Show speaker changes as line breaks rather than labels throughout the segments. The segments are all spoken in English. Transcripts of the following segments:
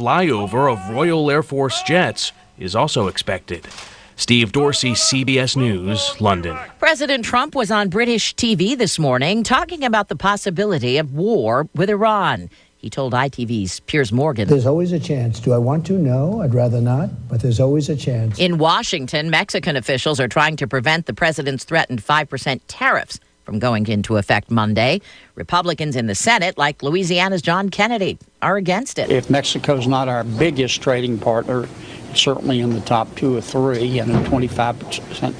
flyover of Royal Air Force jets is also expected. Steve Dorsey, CBS News, London.
President Trump was on British TV this morning talking about the possibility of war with Iran. He told ITV's Piers Morgan.
There's always a chance. Do I want to? No, I'd rather not, but there's always a chance.
In Washington, Mexican officials are trying to prevent the president's threatened 5% tariffs from going into effect Monday. Republicans in the Senate, like Louisiana's John Kennedy, are against it.
If Mexico's not our biggest trading partner, it's certainly in the top 2 or 3, and a 25%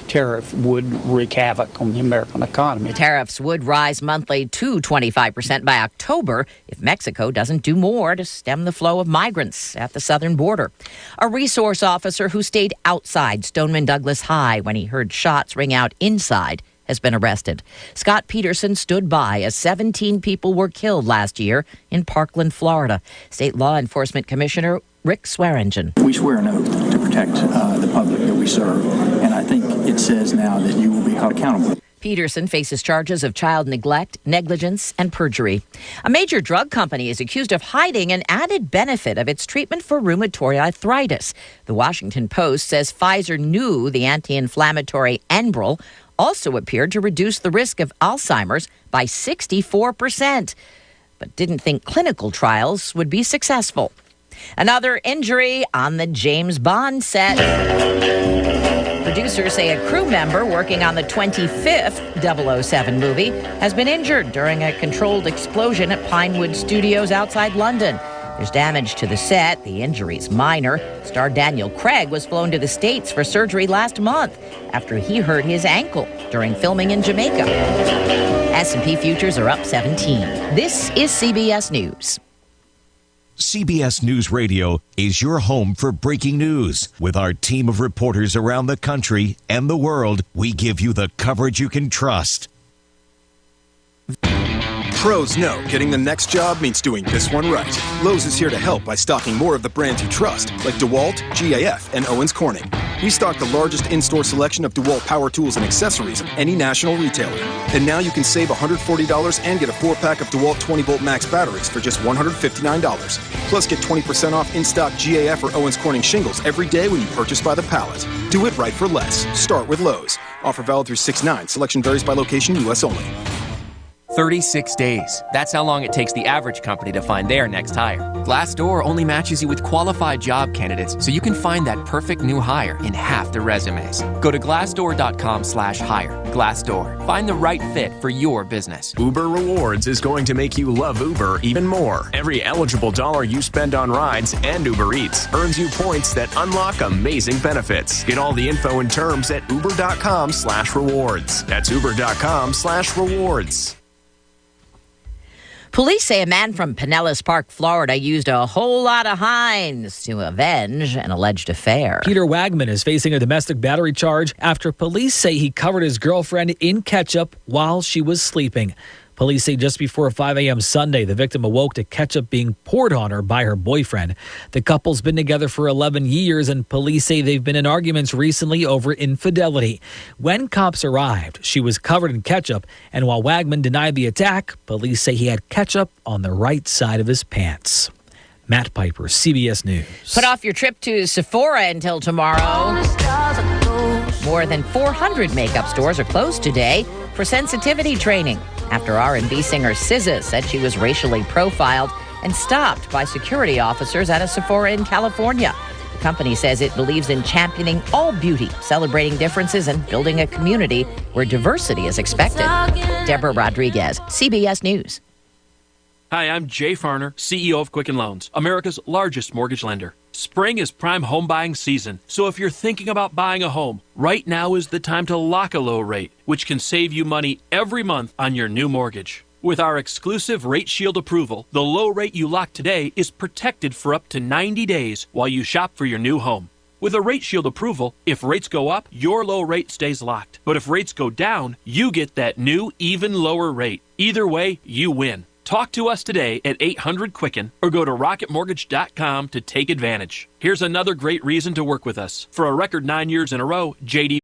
tariff would wreak havoc on the American economy.
The tariffs would rise monthly to 25% by October if Mexico doesn't do more to stem the flow of migrants at the southern border. A resource officer who stayed outside Stoneman Douglas High when he heard shots ring out inside has been arrested. Scott Peterson stood by as 17 people were killed last year in Parkland, Florida. State Law Enforcement Commissioner Rick Swearingen.
We swear an oath to protect the public that we serve, and I think it says now that you will be held accountable.
Peterson faces charges of child neglect, negligence, and perjury. A major drug company is accused of hiding an added benefit of its treatment for rheumatoid arthritis. The Washington Post says Pfizer knew the anti-inflammatory Enbrel also appeared to reduce the risk of Alzheimer's by 64%, but didn't think clinical trials would be successful. Another injury on the James Bond set. Producers say a crew member working on the 25th 007 movie has been injured during a controlled explosion at Pinewood Studios outside London. There's damage to the set. The injury's minor. Star Daniel Craig was flown to the States for surgery last month after he hurt his ankle during filming in Jamaica. S&P futures are up 17. This is CBS News.
CBS News Radio is your home for breaking news. With our team of reporters around the country and the world, we give you the coverage you can trust.
Pros know getting the next job means doing this one right. Lowe's is here to help by stocking more of the brands you trust, like DeWalt, GAF, and Owens Corning. We stock the largest in-store selection of DeWalt power tools and accessories of any national retailer. And now you can save $140 and get a 4-pack of DeWalt 20-volt max batteries for just $159. Plus, get 20% off in-stock GAF or Owens Corning shingles every day when you purchase by the pallet. Do it right for less. Start with Lowe's. Offer valid through 6/9. Selection varies by location, U.S. only.
36 days. That's how long it takes the average company to find their next hire. Glassdoor only matches you with qualified job candidates, so you can find that perfect new hire in half the resumes. Go to glassdoor.com/hire. Glassdoor. Find the right fit for your business.
Uber Rewards is going to make you love Uber even more. Every eligible dollar you spend on rides and Uber Eats earns you points that unlock amazing benefits. Get all the info and terms at uber.com/rewards. That's uber.com/rewards.
Police say a man from Pinellas Park, Florida, used a whole lot of Heinz to avenge an alleged affair.
Peter Wagman is facing a domestic battery charge after police say he covered his girlfriend in ketchup while she was sleeping. Police say just before 5 a.m. Sunday, the victim awoke to ketchup being poured on her by her boyfriend. The couple's been together for 11 years, and police say they've been in arguments recently over infidelity. When cops arrived, she was covered in ketchup, and while Wagman denied the attack, police say he had ketchup on the right side of his pants. Matt Piper, CBS News.
Put off your trip to Sephora until tomorrow. More than 400 makeup stores are closed today for sensitivity training after R&B singer SZA said she was racially profiled and stopped by security officers at a Sephora in California. The company says it believes in championing all beauty, celebrating differences, and building a community where diversity is expected. Deborah Rodriguez, CBS News.
Hi, I'm Jay Farner, CEO of Quicken Loans, America's largest mortgage lender. Spring is prime home buying season, so if you're thinking about buying a home, right now is the time to lock a low rate, which can save you money every month on your new mortgage. With our exclusive Rate Shield approval, the low rate you lock today is protected for up to 90 days while you shop for your new home. With a Rate Shield approval, if rates go up, your low rate stays locked. But if rates go down, you get that new, even lower rate. Either way, you win. Talk to us today at 800-QUICKEN or go to rocketmortgage.com to take advantage. Here's another great reason to work with us. For a record 9 years in a row, J.D.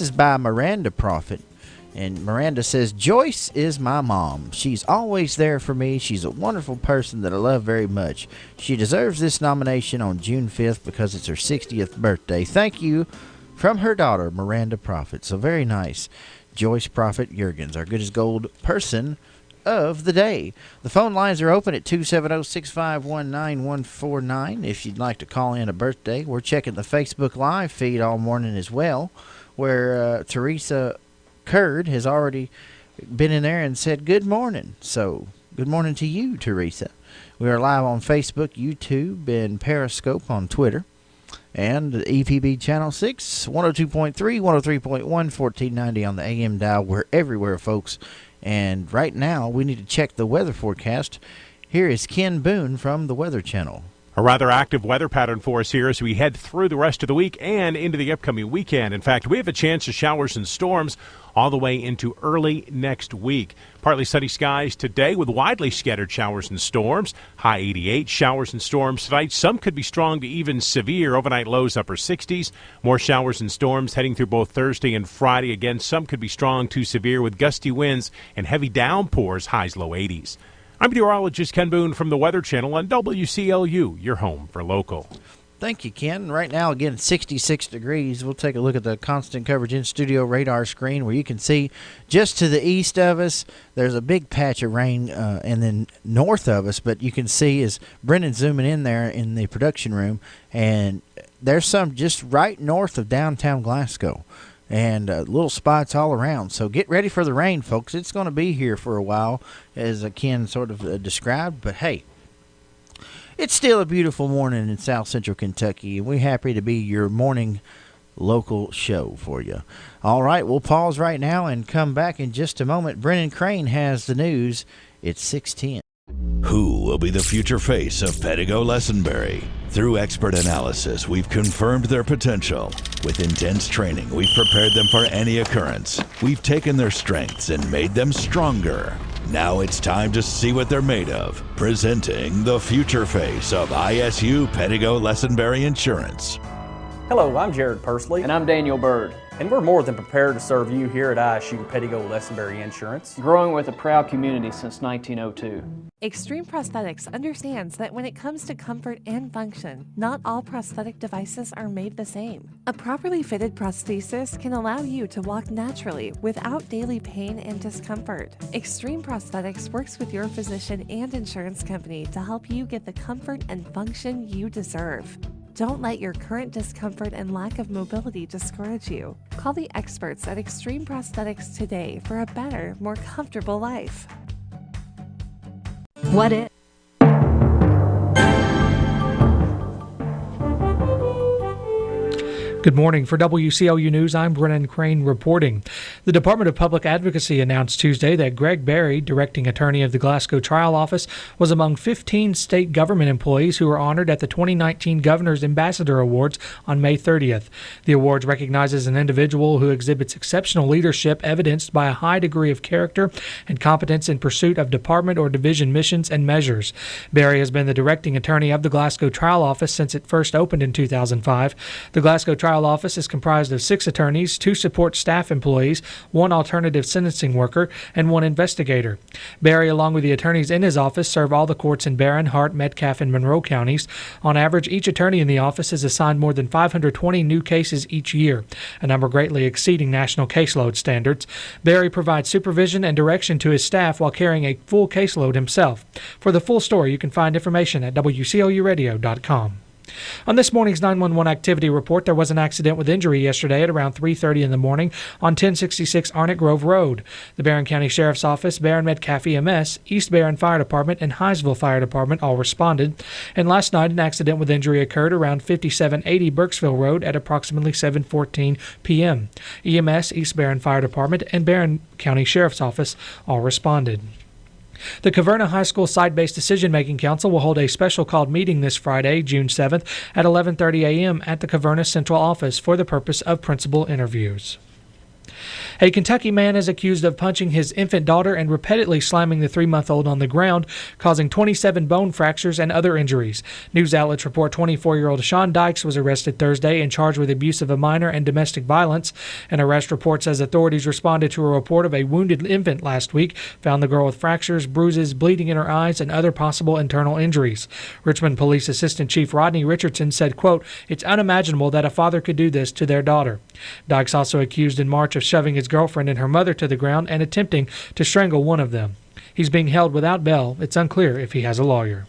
this is by Miranda Prophet. And Miranda says, Joyce is my mom. She's always there for me. She's a wonderful person that I love very much. She deserves this nomination on June 5th because it's her 60th birthday. Thank you from her daughter, Miranda Prophet. So very nice. Joyce Prophet Juergens, our good as gold person of the day. The phone lines are open at 270-651-9149 if you'd like to call in a birthday. We're checking the Facebook Live feed all morning as well, where Teresa Curd has already been in there and said good morning. So good morning to you, Teresa. We are live on Facebook, YouTube, and Periscope on Twitter. And EPB Channel 6, 102.3, 103.1, 1490 on the AM dial. We're everywhere, folks. And right now, we need to check the weather forecast. Here is Ken Boone from the Weather Channel.
A rather active weather pattern for us here as we head through the rest of the week and into the upcoming weekend. In fact, we have a chance of showers and storms all the way into early next week. Partly sunny skies today with widely scattered showers and storms. High 88, showers and storms tonight. Some could be strong to even severe. Overnight lows upper 60s. More showers and storms heading through both Thursday and Friday. Again, some could be strong to severe with gusty winds and heavy downpours. Highs low 80s. I'm meteorologist Ken Boone from the Weather Channel on WCLU, your home for local.
Thank you, Ken. Right now, again, 66 degrees. We'll take a look at the constant coverage in-studio radar screen where you can see just to the east of us, there's a big patch of rain, and then north of us, but you can see as Brendan's zooming in there in the production room, and there's some just right north of downtown Glasgow. And little spots all around. So get ready for the rain, folks. It's going to be here for a while, as Ken sort of described. But, hey, it's still a beautiful morning in South Central Kentucky, and we're happy to be your morning local show for you. All right, we'll pause right now and come back in just a moment. Brennan Crane has the news. It's 6:10.
Who will be the future face of Pedigo Lessenberry? Through expert analysis, we've confirmed their potential. With intense training, we've prepared them for any occurrence. We've taken their strengths and made them stronger. Now it's time to see what they're made of. Presenting the future face of ISU Pedigo Lessenberry Insurance.
Hello, I'm Jared Pursley. And I'm Daniel Bird. And we're more than prepared to serve you here at ISU Pedigo Lessenberry Insurance.
Growing with a proud community since 1902.
Extreme Prosthetics understands that when it comes to comfort and function, not all prosthetic devices are made the same. A properly fitted prosthesis can allow you to walk naturally without daily pain and discomfort. Extreme Prosthetics works with your physician and insurance company to help you get the comfort and function you deserve. Don't let your current discomfort and lack of mobility discourage you. Call the experts at Extreme Prosthetics today for a better, more comfortable life.
What if?
Good morning. For WCLU News, I'm Brennan Crane reporting. The Department of Public Advocacy announced Tuesday that Greg Berry, directing attorney of the Glasgow Trial Office, was among 15 state government employees who were honored at the 2019 Governor's Ambassador Awards on May 30th. The awards recognizes an individual who exhibits exceptional leadership evidenced by a high degree of character and competence in pursuit of department or division missions and measures. Berry has been the directing attorney of the Glasgow Trial Office since it first opened in 2005. The Glasgow Trial Office is comprised of 6 attorneys, 2 support staff employees, 1 alternative sentencing worker, and 1 investigator. Berry, along with the attorneys in his office, serve all the courts in Barron, Hart, Metcalfe, and Monroe counties. On average, each attorney in the office is assigned more than 520 new cases each year, a number greatly exceeding national caseload standards. Berry provides supervision and direction to his staff while carrying a full caseload himself. For the full story, you can find information at WCLUradio.com. On this morning's 911 activity report, there was an accident with injury yesterday at around 3:30 in the morning on 1066 Arnott Grove Road. The Barron County Sheriff's Office, Barron Metcalfe EMS, East Barron Fire Department, and Hinesville Fire Department all responded. And last night, an accident with injury occurred around 5780 Burkesville Road at approximately 7:14 p.m. EMS, East Barron Fire Department, and Barron County Sheriff's Office all responded. The Caverna High School Site-Based Decision-Making Council will hold a special called meeting this Friday, June 7th at 11:30 a.m. at the Caverna Central Office for the purpose of principal interviews. A Kentucky man is accused of punching his infant daughter and repeatedly slamming the 3-month-old on the ground, causing 27 bone fractures and other injuries. News outlets report 24-year-old Sean Dykes was arrested Thursday and charged with abuse of a minor and domestic violence. An arrest report says authorities responded to a report of a wounded infant last week, found the girl with fractures, bruises, bleeding in her eyes, and other possible internal injuries. Richmond Police Assistant Chief Rodney Richardson said, quote, "It's unimaginable that a father could do this to their daughter." Dykes also accused in March of shoving his girlfriend and her mother to the ground and attempting to strangle one of them. He's being held without bail. It's unclear if he has a lawyer.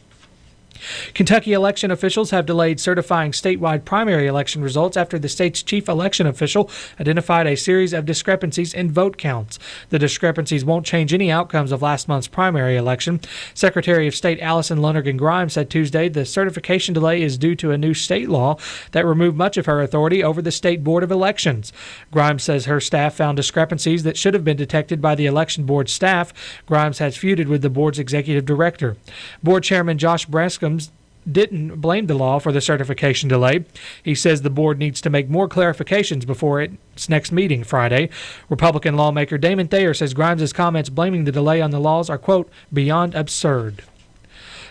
Kentucky election officials have delayed certifying statewide primary election results after the state's chief election official identified a series of discrepancies in vote counts. The discrepancies won't change any outcomes of last month's primary election. Secretary of State Allison Lonergan Grimes said Tuesday the certification delay is due to a new state law that removed much of her authority over the State Board of Elections. Grimes says her staff found discrepancies that should have been detected by the election board staff. Grimes has feuded with the board's executive director. Board Chairman Josh Branscombe didn't blame the law for the certification delay. He says the board needs to make more clarifications before its next meeting Friday. Republican lawmaker Damon Thayer says Grimes' comments blaming the delay on the laws are, quote, beyond absurd.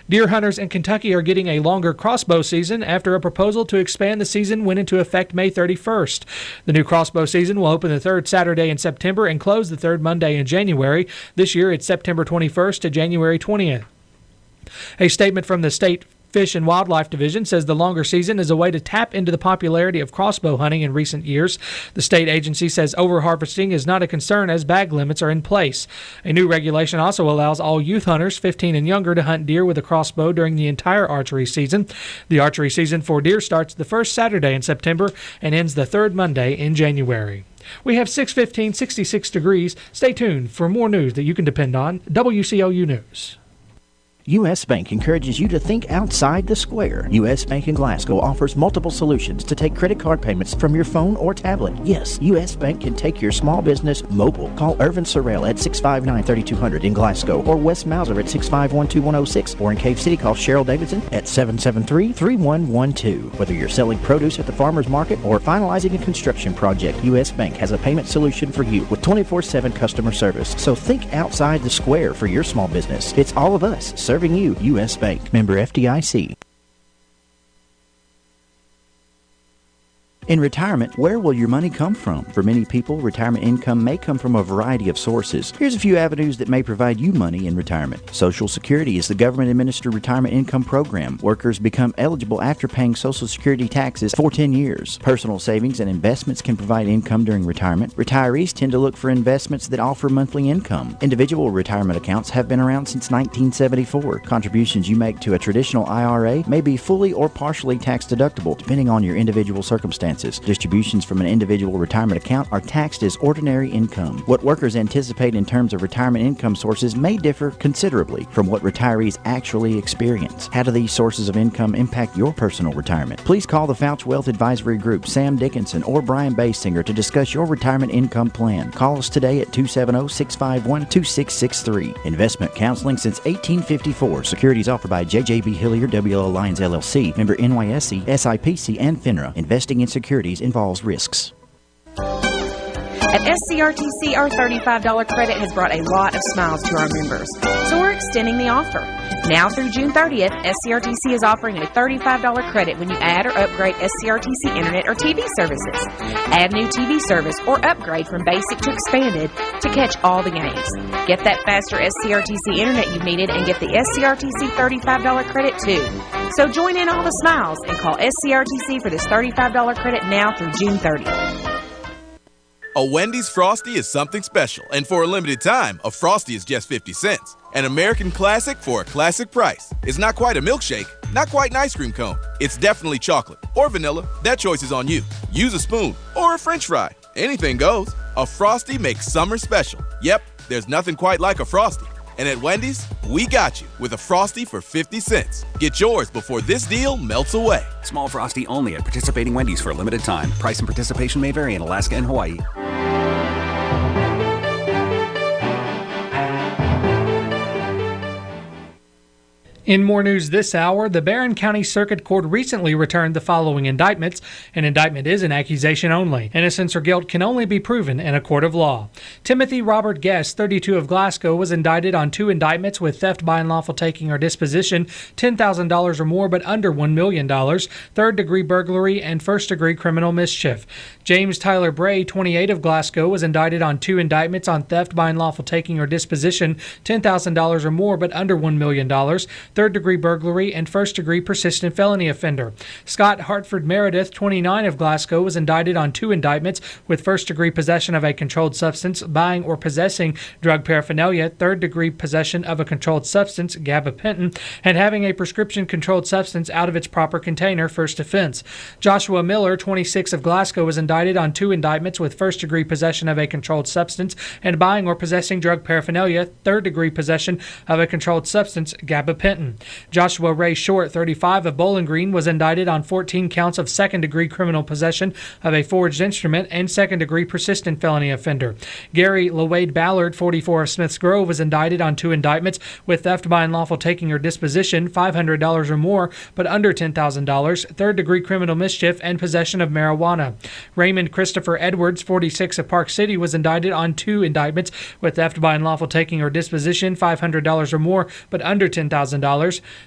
Deer hunters in Kentucky are getting a longer crossbow season after a proposal to expand the season went into effect May 31st. The new crossbow season will open the third Saturday in September and close the third Monday in January. This year it's September 21st to January 20th. A statement from the state Fish and Wildlife Division says the longer season is a way to tap into the popularity of crossbow hunting in recent years. The state agency says overharvesting is not a concern as bag limits are in place. A new regulation also allows all youth hunters 15 and younger to hunt deer with a crossbow during the entire archery season. The archery season for deer starts the first Saturday in September and ends the third Monday in January. We have 6:15, 66 degrees. Stay tuned for more news that you can depend on. WCLU News.
U.S. Bank encourages you to think outside the square. U.S. Bank in Glasgow offers multiple solutions to take credit card payments from your phone or tablet. Yes, U.S. Bank can take your small business mobile. Call Irvin Sorrell at 659-3200 in Glasgow or Wes Mauser at 651-2106 or in Cave City call Cheryl Davidson at 773-3112. Whether you're selling produce at the farmer's market or finalizing a construction project, U.S. Bank has a payment solution for you with 24/7 customer service. So think outside the square for your small business. It's all of us serving you. U.S. Bank. Member FDIC. In retirement, where will your money come from? For many people, retirement income may come from a variety of sources. Here's a few avenues that may provide you money in retirement. Social Security is the government-administered retirement income program. Workers become eligible after paying Social Security taxes for 10 years. Personal savings and investments can provide income during retirement. Retirees tend to look for investments that offer monthly income. Individual retirement accounts have been around since 1974. Contributions you make to a traditional IRA may be fully or partially tax deductible, depending on your individual circumstances. Distributions from an individual retirement account are taxed as ordinary income. What workers anticipate in terms of retirement income sources may differ considerably from what retirees actually experience. How do these sources of income impact your personal retirement? Please call the Fouch Wealth Advisory Group, Sam Dickinson or Brian Basinger to discuss your retirement income plan. Call us today at 270-651-2663. Investment counseling since 1854. Securities offered by JJB Hillier, WL Alliance LLC, member NYSE, SIPC, and FINRA. Investing in securities involves risks.
At SCRTC, our $35 credit has brought a lot of smiles to our members, so we're extending the offer. Now through June 30th, SCRTC is offering a $35 credit when you add or upgrade SCRTC Internet or TV services. Add new TV service or upgrade from basic to expanded to catch all the games. Get that faster SCRTC Internet you've needed and get the SCRTC $35 credit too. So join in all the smiles and call SCRTC for this $35 credit now through June 30th.
A Wendy's Frosty is something special, and for a limited time, a Frosty is just 50 cents. An American classic for a classic price. It's not quite a milkshake, not quite an ice cream cone. It's definitely chocolate or vanilla. That choice is on you. Use a spoon or a French fry. Anything goes. A Frosty makes summer special. Yep, there's nothing quite like a Frosty. And at Wendy's, we got you with a Frosty for 50 cents. Get yours before this deal melts away.
Small Frosty only at participating Wendy's for a limited time. Price and participation may vary in Alaska and Hawaii.
In more news this hour, the Barron County Circuit Court recently returned the following indictments. An indictment is an accusation only. Innocence or guilt can only be proven in a court of law. Timothy Robert Guest, 32 of Glasgow, was indicted on 2 indictments with theft by unlawful taking or disposition, $10,000 or more but under $1 million, third-degree burglary, and first-degree criminal mischief. James Tyler Bray, 28 of Glasgow, was indicted on 2 indictments on theft by unlawful taking or disposition, $10,000 or more but under $1 million, third-degree burglary, and first-degree persistent felony offender. Scott Hartford Meredith, 29 of Glasgow, was indicted on 2 indictments with first-degree possession of a controlled substance, buying or possessing drug paraphernalia, third-degree possession of a controlled substance, gabapentin, and having a prescription-controlled substance out of its proper container, first offense. Joshua Miller, 26 of Glasgow, was indicted on 2 indictments with first-degree possession of a controlled substance and buying or possessing drug paraphernalia, third-degree possession of a controlled substance, gabapentin. Joshua Ray Short, 35 of Bowling Green, was indicted on 14 counts of second-degree criminal possession of a forged instrument and second-degree persistent felony offender. Gary LeWade Ballard, 44 of Smiths Grove, was indicted on 2 indictments with theft by unlawful taking or disposition, $500 or more, but under $10,000, third-degree criminal mischief, and possession of marijuana. Raymond Christopher Edwards, 46 of Park City, was indicted on 2 indictments with theft by unlawful taking or disposition, $500 or more, but under $10,000,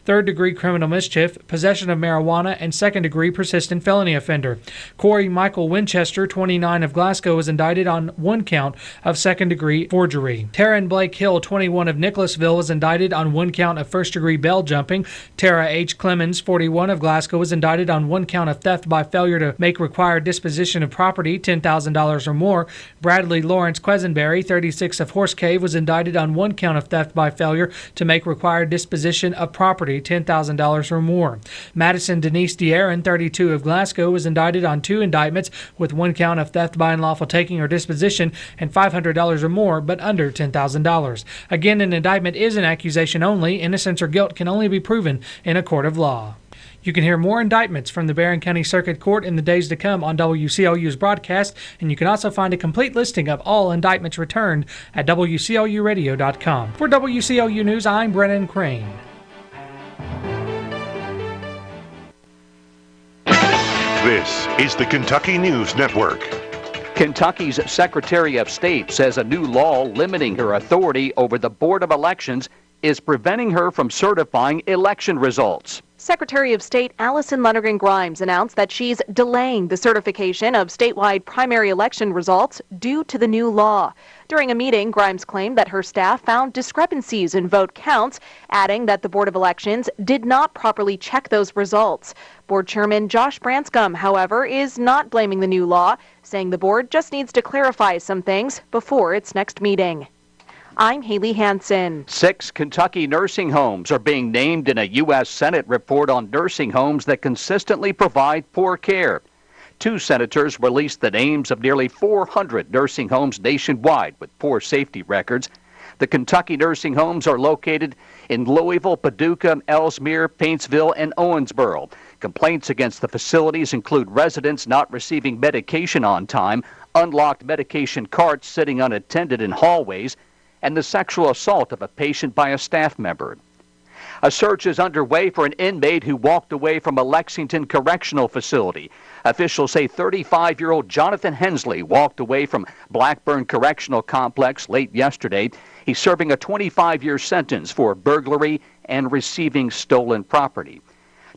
third-degree criminal mischief, possession of marijuana, and second-degree persistent felony offender. Corey Michael Winchester, 29 of Glasgow, was indicted on 1 count of second-degree forgery. Taryn Blake Hill, 21 of Nicholasville, was indicted on 1 count of first-degree bail jumping. Tara H. Clemens, 41 of Glasgow, was indicted on 1 count of theft by failure to make required disposition of property, $10,000 or more. Bradley Lawrence Quesenberry, 36 of Horse Cave, was indicted on 1 count of theft by failure to make required disposition of property, $10,000 or more. Madison Denise De'Aaron, 32 of Glasgow, was indicted on 2 indictments with 1 count of theft by unlawful taking or disposition and $500 or more, but under $10,000. Again, an indictment is an accusation only. Innocence or guilt can only be proven in a court of law. You can hear more indictments from the Barron County Circuit Court in the days to come on WCLU's broadcast, and you can also find a complete listing of all indictments returned at WCLUradio.com. For WCLU News, I'm Brennan Crane.
This is the Kentucky News Network.
Kentucky's Secretary of State says a new law limiting her authority over the Board of Elections is preventing her from certifying election results.
Secretary of State Allison Lonergan Grimes announced that she's delaying the certification of statewide primary election results due to the new law. During a meeting, Grimes claimed that her staff found discrepancies in vote counts, adding that the Board of Elections did not properly check those results. Board Chairman Josh Branscombe, however, is not blaming the new law, saying the board just needs to clarify some things before its next meeting. I'm Haley Hansen.
6 Kentucky nursing homes are being named in a U.S. Senate report on nursing homes that consistently provide poor care. 2 senators released the names of nearly 400 nursing homes nationwide with poor safety records. The Kentucky nursing homes are located in Louisville, Paducah, Ellesmere, Paintsville, and Owensboro. Complaints against the facilities include residents not receiving medication on time, unlocked medication carts sitting unattended in hallways, and the sexual assault of a patient by a staff member. A search is underway for an inmate who walked away from a Lexington correctional facility. Officials say 35-year-old Jonathan Hensley walked away from Blackburn Correctional Complex late yesterday. He's serving a 25-year sentence for burglary and receiving stolen property.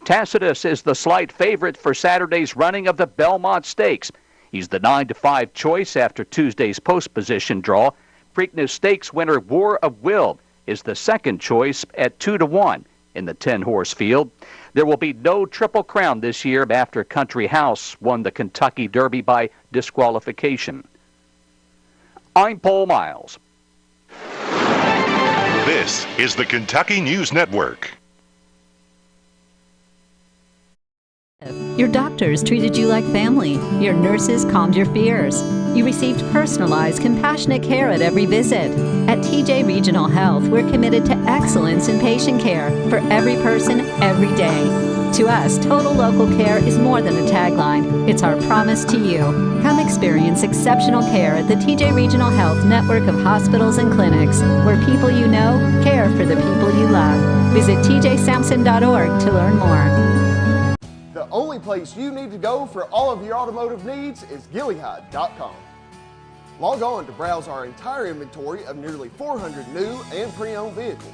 Tacitus is the slight favorite for Saturday's running of the Belmont Stakes. He's the 9-5 choice after Tuesday's post-position draw. Preakness Stakes winner War of Will is the second choice at 2-1 in the 10-horse field. There will be no Triple Crown this year after Country House won the Kentucky Derby by disqualification. I'm Paul Miles.
This is the Kentucky News Network.
Your doctors treated you like family. Your nurses calmed your fears.
You received personalized, compassionate care at every visit. At TJ Regional Health, we're committed to excellence in patient care for every person, every day. To us, total local care is more than a tagline. It's our promise to you. Come experience exceptional care at the TJ Regional Health network of hospitals and clinics, where people you know care for the people you love. Visit tjsampson.org to learn more.
The only place you need to go for all of your automotive needs is Gilead.com. Log on to browse our entire inventory of nearly 400 new and pre-owned vehicles.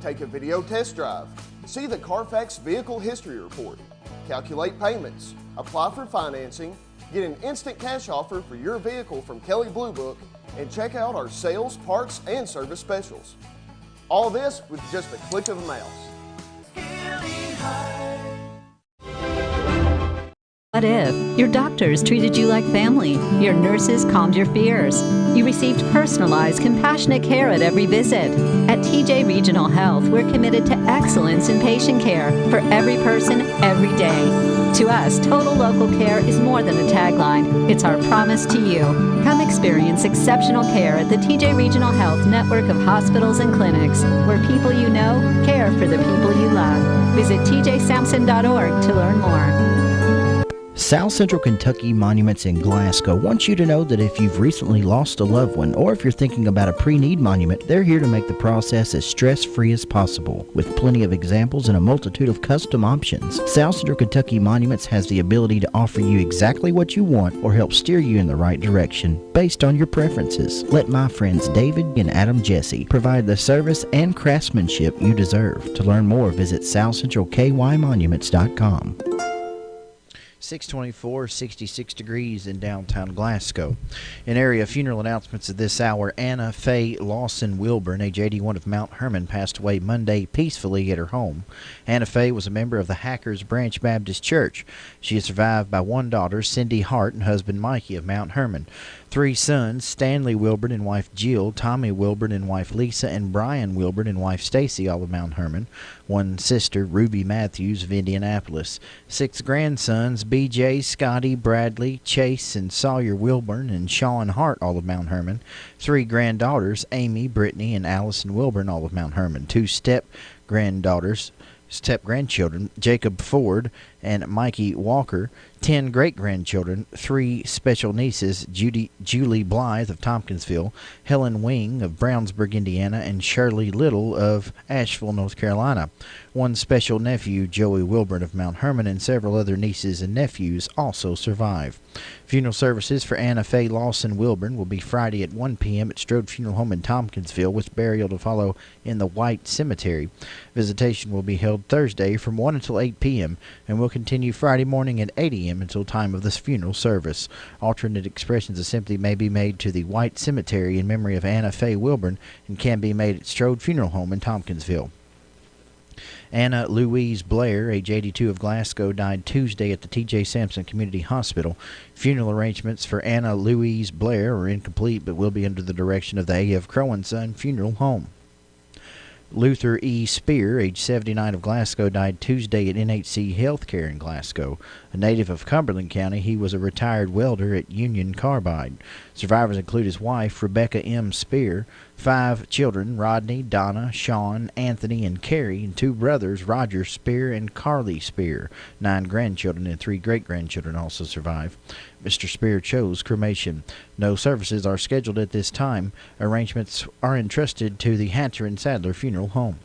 Take a video test drive. See the Carfax Vehicle History Report. Calculate payments. Apply for financing. Get an instant cash offer for your vehicle from Kelley Blue Book. And check out our sales, parts, and service specials. All this with just a click of a mouse.
What if your doctors treated you like family? Your nurses calmed your fears. You received personalized, compassionate care at every visit. At TJ Regional Health, we're committed to excellence in patient care for every person, every day. To us, total local care is more than a tagline. It's our promise to you. Come experience exceptional care at the TJ Regional Health network of hospitals and clinics, where people you know care for the people you love. Visit tjsampson.org to learn more.
South Central Kentucky Monuments in Glasgow wants you to know that if you've recently lost a loved one, or if you're thinking about a pre-need monument, they're here to make the process as stress-free as possible. With plenty of examples and a multitude of custom options, South Central Kentucky Monuments has the ability to offer you exactly what you want or help steer you in the right direction based on your preferences. Let my friends David and Adam Jesse provide the service and craftsmanship you deserve. To learn more, visit southcentralkymonuments.com.
624, 66 degrees in downtown Glasgow. In area funeral announcements at this hour, Anna Faye Lawson Wilburn, age 81 of Mount Hermon, passed away Monday peacefully at her home. Anna Faye was a member of the Hackers Branch Baptist Church. She is survived by one daughter, Cindy Hart, and husband Mikey of Mount Hermon. 3 sons, Stanley Wilburn and wife Jill, Tommy Wilburn and wife Lisa, and Brian Wilburn and wife Stacy, all of Mount Hermon. 1 sister, Ruby Matthews of Indianapolis. 6 grandsons, BJ, Scotty, Bradley, Chase, and Sawyer Wilburn, and Sean Hart, all of Mount Hermon. 3 granddaughters, Amy, Brittany, and Allison Wilburn, all of Mount Hermon. 2 step-grandchildren, Jacob Ford and Mikey Walker. 10 great-grandchildren, 3 special nieces, Julie Blythe of Tompkinsville, Helen Wing of Brownsburg, Indiana, and Shirley Little of Asheville, North Carolina. 1 special nephew, Joey Wilburn of Mount Hermon, and several other nieces and nephews also survive. Funeral services for Anna Faye Lawson Wilburn will be Friday at 1 p.m. at Strode Funeral Home in Tompkinsville, with burial to follow in the White Cemetery. Visitation will be held Thursday from 1 until 8 p.m. and will continue Friday morning at 8 a.m. until time of this funeral service. Alternate expressions of sympathy may be made to the White Cemetery in memory of Anna Faye Wilburn and can be made at Strode Funeral Home in Tompkinsville. Anna Louise Blair, age 82 of Glasgow, died Tuesday at the T.J. Sampson Community Hospital. Funeral arrangements for Anna Louise Blair are incomplete but will be under the direction of the A.F. Crow & Son Funeral Home. Luther E. Spear, age 79 of Glasgow, died Tuesday at NHC Healthcare in Glasgow. A native of Cumberland County, he was a retired welder at Union Carbide. Survivors include his wife, Rebecca M. Spear, 5 children, Rodney, Donna, Sean, Anthony, and Carrie, and 2 brothers, Roger Spear and Carly Spear. 9 grandchildren and 3 great-grandchildren also survive. Mr. Spear chose cremation. No services are scheduled at this time. Arrangements are entrusted to the Hatcher and Sadler Funeral Home.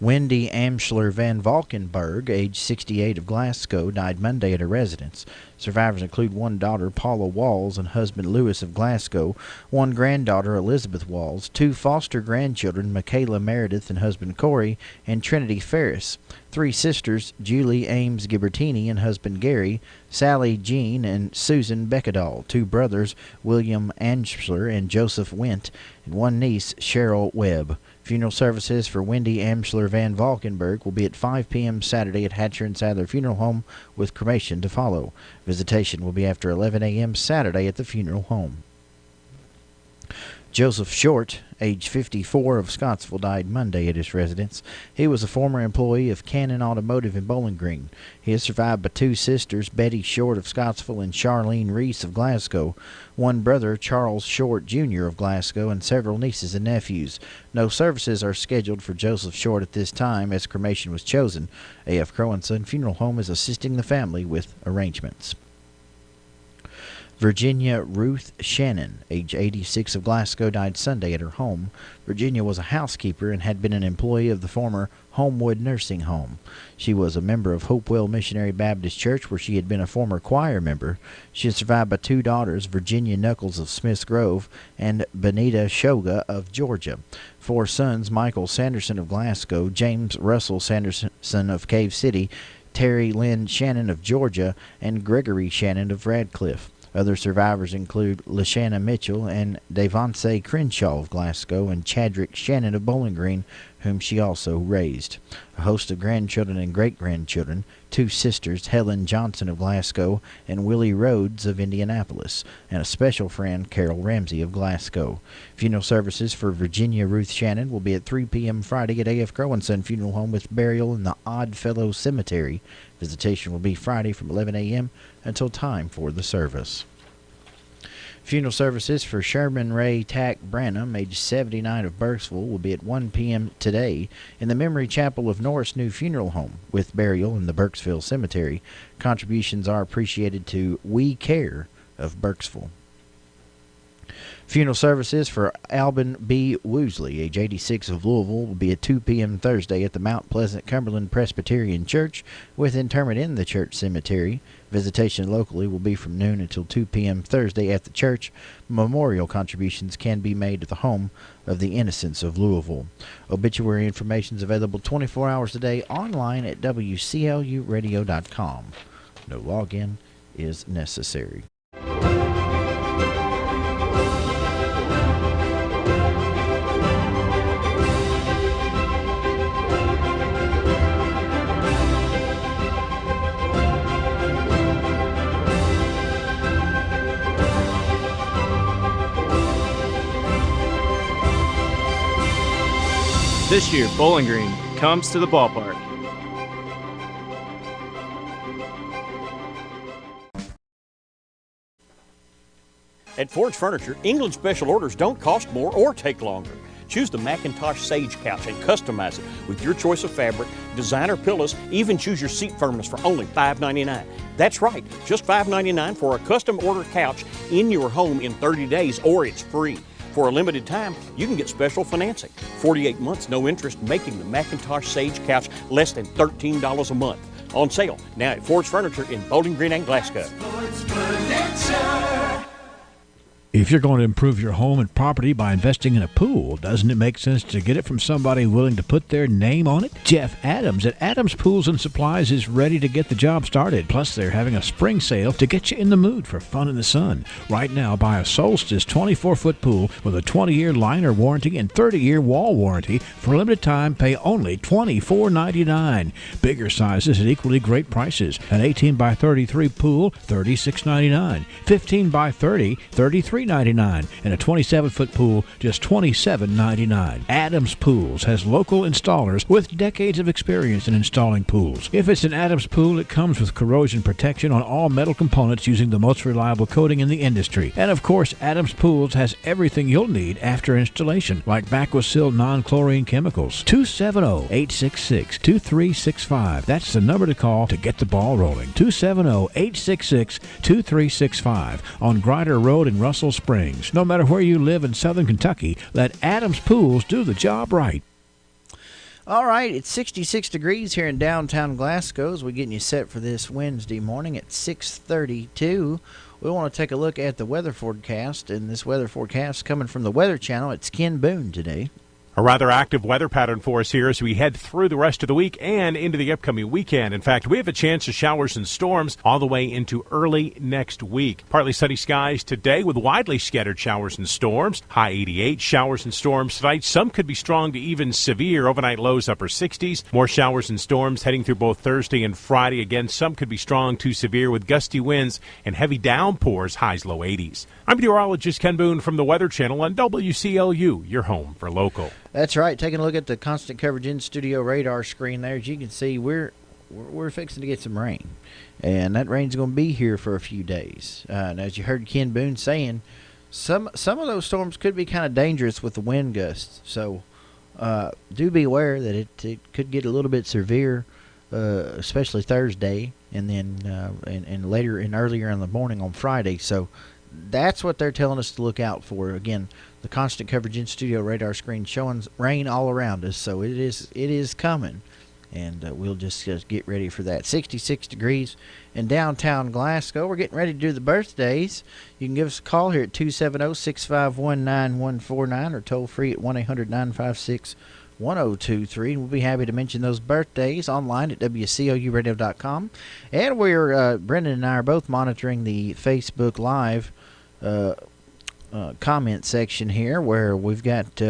Wendy Amschler Van Valkenburg, age 68 of Glasgow, died Monday at a residence. Survivors include 1 daughter, Paula Walls, and husband Lewis of Glasgow, 1 granddaughter, Elizabeth Walls, 2 foster grandchildren, Michaela Meredith and husband Corey, and Trinity Ferris, 3 sisters, Julie Ames Gibbertini and husband Gary, Sally Jean and Susan Beckadall, 2 brothers, William Amschler and Joseph Went, and 1 niece, Cheryl Webb. Funeral services for Wendy Amschler Van Valkenburg will be at 5 p.m. Saturday at Hatcher and Sadler Funeral Home, with cremation to follow. Visitation will be after 11 a.m. Saturday at the funeral home. Joseph Short, age 54, of Scottsville, died Monday at his residence. He was a former employee of Cannon Automotive in Bowling Green. He is survived by two sisters, Betty Short of Scottsville and Charlene Reese of Glasgow, one brother, Charles Short Jr. of Glasgow, and several nieces and nephews. No services are scheduled for Joseph Short at this time, as cremation was chosen. A.F. Crow & Son Funeral Home is assisting the family with arrangements. Virginia Ruth Shannon, age 86, of Glasgow, died Sunday at her home. Virginia was a housekeeper and had been an employee of the former Homewood Nursing Home. She was a member of Hopewell Missionary Baptist Church, where she had been a former choir member. She is survived by two daughters, Virginia Knuckles of Smiths Grove and Benita Shoga of Georgia. Four sons, Michael Sanderson of Glasgow, James Russell Sanderson of Cave City, Terry Lynn Shannon of Georgia, and Gregory Shannon of Radcliffe. Other survivors include Lashana Mitchell and Devonce Crenshaw of Glasgow and Chadrick Shannon of Bowling Green, whom she also raised. A host of grandchildren and great-grandchildren, two sisters, Helen Johnson of Glasgow and Willie Rhodes of Indianapolis, and a special friend, Carol Ramsey of Glasgow. Funeral services for Virginia Ruth Shannon will be at 3 p.m. Friday at A.F. Crow & Son Funeral Home, with burial in the Oddfellow Cemetery. Visitation will be Friday from 11 a.m. until time for the service. Funeral services for Sherman Ray Tack Branham, age 79, of Burkesville, will be at 1 p.m. today in the Memory Chapel of Norris New Funeral Home, with burial in the Burkesville Cemetery. Contributions are appreciated to We Care of Burkesville. Funeral services for Alban B. Woosley, age 86, of Louisville, will be at 2 p.m. Thursday at the Mount Pleasant Cumberland Presbyterian Church, with interment in the church cemetery. Visitation locally will be from noon until 2 p.m. Thursday at the church. Memorial contributions can be made at the home of the Innocents of Louisville. Obituary information is available 24 hours a day online at WCLUradio.com. No login is necessary.
This year, Bowling Green comes to the ballpark.
At Ford's Furniture, England special orders don't cost more or take longer. Choose the Macintosh Sage Couch and customize it with your choice of fabric, designer pillows, even choose your seat firmness for only $5.99. That's right, just $5.99 for a custom order couch in your home in 30 days, or it's free. For a limited time, you can get special financing. 48 months, no interest, making the Macintosh Sage Couch less than $13 a month. On sale now at Ford's Furniture in Bowling Green and Glasgow.
If you're going to improve your home and property by investing in a pool, doesn't it make sense to get it from somebody willing to put their name on it? Jeff Adams at Adams Pools and Supplies is ready to get the job started. Plus, they're having a spring sale to get you in the mood for fun in the sun. Right now, buy a Solstice 24-foot pool with a 20-year liner warranty and 30-year wall warranty. For a limited time, pay only $24.99. Bigger sizes at equally great prices. An 18 by 33 pool, $36.99. 15 by 30, $33.99. And a 27-foot pool, just $27.99. Adams Pools has local installers with decades of experience in installing pools. If it's an Adams pool, it comes with corrosion protection on all metal components using the most reliable coating in the industry. And of course, Adams Pools has everything you'll need after installation, like Aquasil non-chlorine chemicals. 270-866-2365. That's the number to call to get the ball rolling. 270-866-2365 on Grider Road in Russell Springs. No matter where you live in southern Kentucky, let Adams Pools do the job right.
All right, it's 66 degrees here in downtown Glasgow as we're getting you set for this Wednesday morning at 6:32. We want to take a look at the weather forecast, and this weather forecast coming from the Weather Channel. It's Ken Boone today.
A rather active weather pattern for us here as we head through the rest of the week and into the upcoming weekend. In fact, we have a chance of showers and storms all the way into early next week. Partly sunny skies today with widely scattered showers and storms. High 88. Showers and storms tonight. Some could be strong to even severe. Overnight lows upper 60s. More showers and storms heading through both Thursday and Friday. Again, some could be strong to severe with gusty winds and heavy downpours. Highs low 80s. I'm meteorologist Ken Boone from the Weather Channel on WCLU, your home for local.
That's right. Taking a look at the constant coverage in studio radar screen there, as you can see, we're fixing to get some rain, and that rain's going to be here for a few days. And as you heard Ken Boone saying, some of those storms could be kind of dangerous with the wind gusts. So do be aware that it could get a little bit severe, especially Thursday, and then and later and earlier in the morning on Friday. So that's what they're telling us to look out for. Again, the constant coverage in studio radar screen showing rain all around us, so it is coming, and we'll just get ready for that. 66 degrees in downtown Glasgow. We're getting ready to do the birthdays. You can give us a call here at 270-651-9149 or toll free at 1-800-956-1023, and we'll be happy to mention those birthdays online at WCLUradio.com. And we're Brendan and I are both monitoring the Facebook Live comment section here, where we've got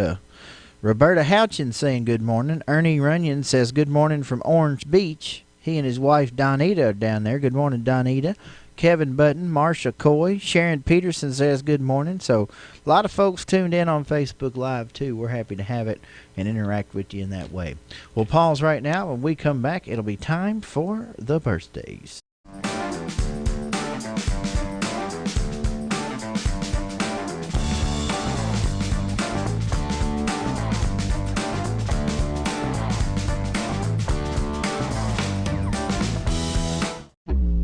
Roberta Houchin saying good morning. Ernie Runyon says good morning from Orange Beach. He and his wife Donita are down there. Good morning, Donita. Kevin Button, Marsha Coy, Sharon Peterson says good morning. So a lot of folks tuned in on Facebook Live too. We're happy to have it and interact with you in that way. We'll pause right now. When we come back, it'll be time for the birthdays.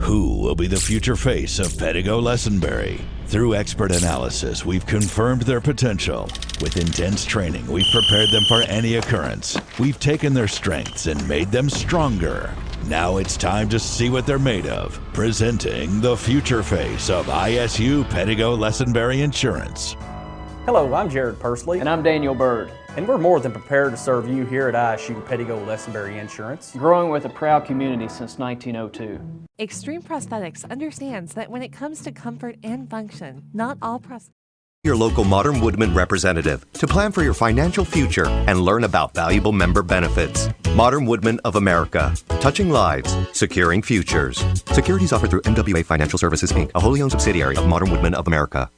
Who will be the future face of Pedigo Lessenberry? Through expert analysis, we've confirmed their potential. With intense training, we've prepared them for any occurrence. We've taken their strengths and made them stronger. Now it's time to see what they're made of. Presenting the future face of ISU Pedigo Lessenberry Insurance.
Hello, I'm Jared Pursley.
And I'm Daniel Bird.
And we're more than prepared to serve you here at ISU Pedigo Lessenberry Insurance.
Growing with a proud community since 1902.
Extreme Prosthetics understands that when it comes to comfort and function, not all prosthetics.
Your local Modern Woodman representative to plan for your financial future and learn about valuable member benefits. Modern Woodman of America. Touching lives, securing futures. Securities offered through MWA Financial Services, Inc., a wholly owned subsidiary of Modern Woodman of America.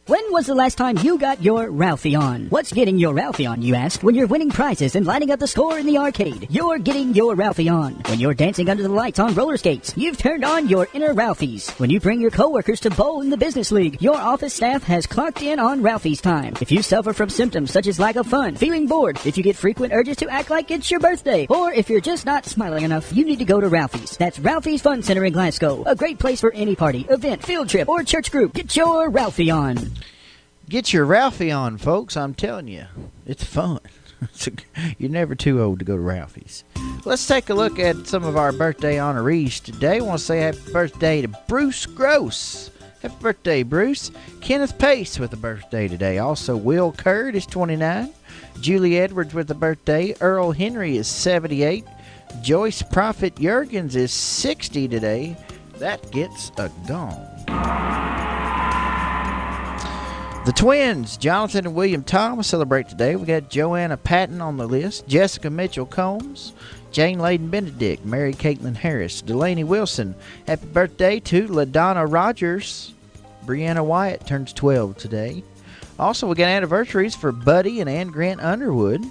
When was the last time you got your Ralphie on? What's getting your Ralphie on, you ask? When you're winning prizes and lining up the score in the arcade, you're getting your Ralphie on. When you're dancing under the lights on roller skates, you've turned on your inner Ralphies. When you bring your coworkers to bowl in the business league, your office staff has clocked in on Ralphie's time. If you suffer from symptoms such as lack of fun, feeling bored, if you get frequent urges to act like it's your birthday, or if you're just not smiling enough, you need to go to Ralphie's. That's Ralphie's Fun Center in Glasgow. A great place for any party, event, field trip, or church group. Get your Ralphie on.
Get your Ralphie on, folks. I'm telling you, it's fun. You're never too old to go to Ralphie's. Let's take a look at some of our birthday honorees today. I want to say happy birthday to Bruce Gross. Happy birthday, Bruce. Kenneth Pace with a birthday today. Also, Will Curd is 29. Julie Edwards with a birthday. Earl Henry is 78. Joyce Prophet Juergens is 60 today. That gets a gong. The twins, Jonathan and William Thomas, celebrate today. We got Joanna Patton on the list, Jessica Mitchell Combs, Jane Layden Benedict, Mary Caitlin Harris, Delaney Wilson. Happy birthday to LaDonna Rogers. Brianna Wyatt turns 12 today. Also, we got anniversaries for Buddy and Ann Grant Underwood,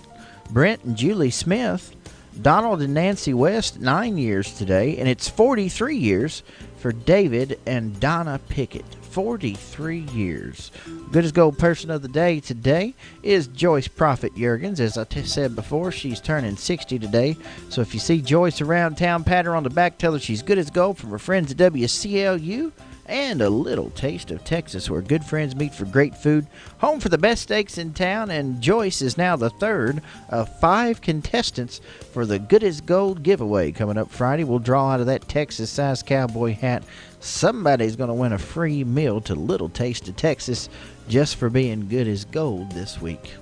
Brent and Julie Smith, Donald and Nancy West, 9 years today, and it's 43 years for David and Donna Pickett. 43 years. Good as gold person of the day today is Joyce Prophet Juergens. As I said before, she's turning 60 today. So if you see Joyce around town, pat her on the back, tell her she's good as gold from her friends at WCLU. And a little taste of Texas, where good friends meet for great food. Home for the best steaks in town, and Joyce is now the third of 5 contestants for the Good as Gold giveaway coming up Friday. We'll draw out of that Texas-sized cowboy hat. Somebody's going to win a free meal to Little Taste of Texas just for being good as gold this week.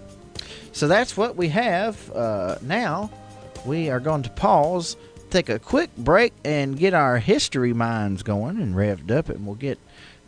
So that's what we have. Now we are going to pause, take a quick break, and get our history minds going and revved up, and we'll get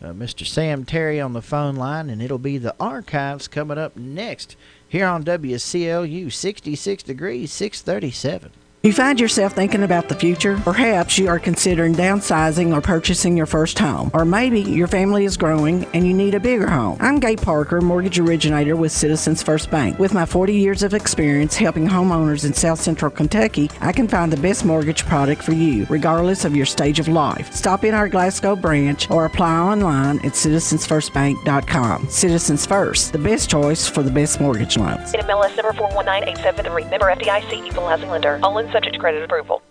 Mr. Sam Terry on the phone line, and it'll be the archives coming up next here on WCLU. 66 degrees, 637.
You find yourself thinking about the future? Perhaps you are considering downsizing or purchasing your first home. Or maybe your family is growing and you need a bigger home. I'm Gay Parker, mortgage originator with Citizens First Bank. With my 40 years of experience helping homeowners in South Central Kentucky, I can find the best mortgage product for you, regardless of your stage of life. Stop in our Glasgow branch or apply online at citizensfirstbank.com. Citizens First, the best choice for the best mortgage loans.
MLS number 419873. Member FDIC, equal housing lender. All in subject to credit approval.